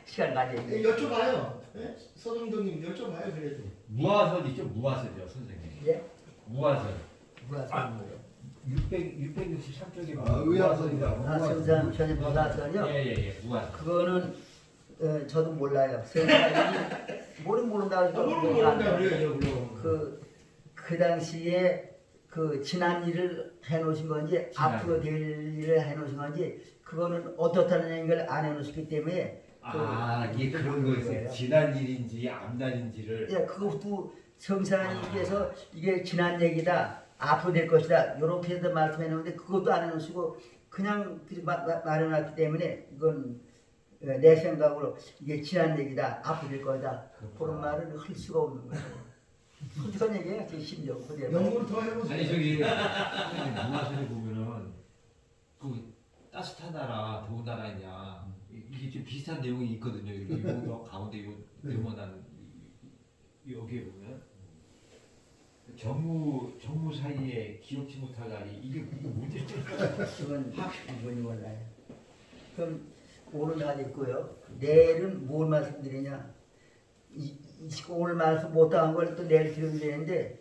시간 가져야 돼. 여쭤봐요. 예? 서동동님 여쭤봐요 그래도. 무화설이죠, 무화설이요, 선생님. 예? 무화설. 무화설 뭐예요? 663쪽에 의화설이다. 생산 편의 무화설이요? 예예예, 무화설. 그거는 저도 몰라요. 생산이 모른다고 해서 모르고 얘기가 안 모른다 돼요. 그래요 그럼. 그 당시에 그 지난 일을 해놓으신 건지 앞으로 될 일을 해놓으신 건지 그거는 어떻다는 얘기를 안 해놓으셨기 때문에 이게 그런 거였어요. 지난 일인지 앞날인지를. 예, 그것도 성사님께서 이게 지난 얘기다 앞으로 될 것이다 이렇게 해서 말씀해 놓는데 그것도 안 해놓으시고 그냥 말해놨기 때문에 이건 내 생각으로 이게 지난 얘기다 앞으로 될 거다 그런 말을 할 수가 없는 거예요. 솔직한 얘기예요. 제 심정 그대로. 연구를 더 해보세요. 아니 저기 선생님 무화설에 보면은 그 따뜻한 나라 더운 나라냐 이게 좀 비슷한 내용이 있거든요. 요 가운데 요 네모난 여기에 보면 정무 사이에 기억지 못할 날이 이게 문제죠. 그건 이분이 몰라요. 그럼 오늘 다 됐고요. 내일은 뭘 말씀드리냐? 오늘 말씀 못한 걸 또 내일 드려야 되는데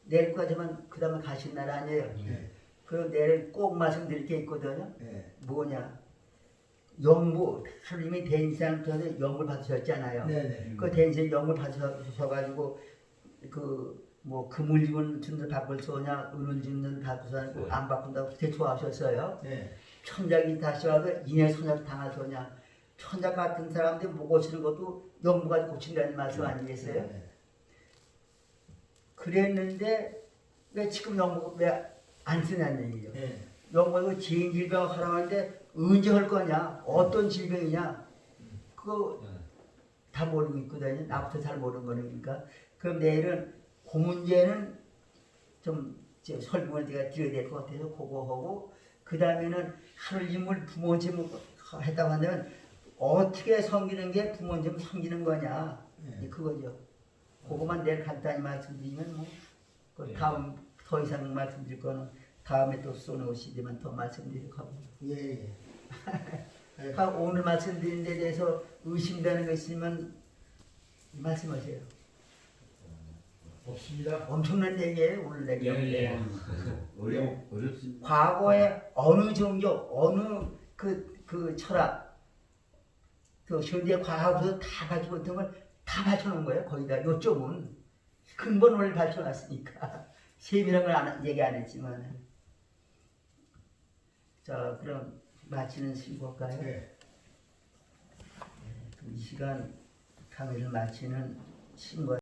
내일까지만 그 다음에 가신 날 아니에요. 네. 그럼 내일 꼭 말씀드릴 게 있거든요. 네. 뭐냐? 영부 하나님이 대인상을 통해서 영을 받으셨잖아요. 네네. 그 대인상 영을 받으셔가지고 그 뭐 금을 주는 분들 바꿀 쏘냐 은을 주는 바꿀 쏘냐 안 바꾼다고 그렇게 좋아하셨어요. 네. 천작이 다시 와서 인해 천작 당할 소냐. 천작 같은 사람들 못 고치는 것도 영부 가지고 고친다는 말씀 아니겠어요? 네. 그랬는데 왜 지금 영부 왜 안 쓰냐는 얘기죠. 네. 영부가 지인 질병 하라는데 언제 할 거냐? 어떤 질병이냐? 그거 다 모르고 있거든요. 나부터 잘 모르는 거니까. 그럼 내일은 그 문제는 좀 설명을 제가 드려야 될 것 같아서 그거 하고 그 다음에는 하느님을 부모님을 했다고 하면 어떻게 섬기는 게 부모님을 섬기는 거냐 그거죠. 그거만 내일 간단히 말씀드리면 뭐 다음 더 이상 말씀드릴 거는 다음에 또 쏘놓으시지만 더 말씀드릴 겁니다. 예. 오늘 말씀드린 데 대해서 의심되는 거 있으면 말씀하세요. 없습니다. 엄청난 얘기예요 오늘 내가. 예. 어렵습니다. 과거에 어느 종교, 어느 그 철학, 그 현대 과학으로 다 가지고 있던 걸 다 받쳐놓은 거예요. 거기다 요점은 근본을 받쳐놨으니까 세밀한 걸 얘기 안 했지만. 자, 그럼 마치는 신고할까요? 네. 이 시간 강의를 마치는 신고.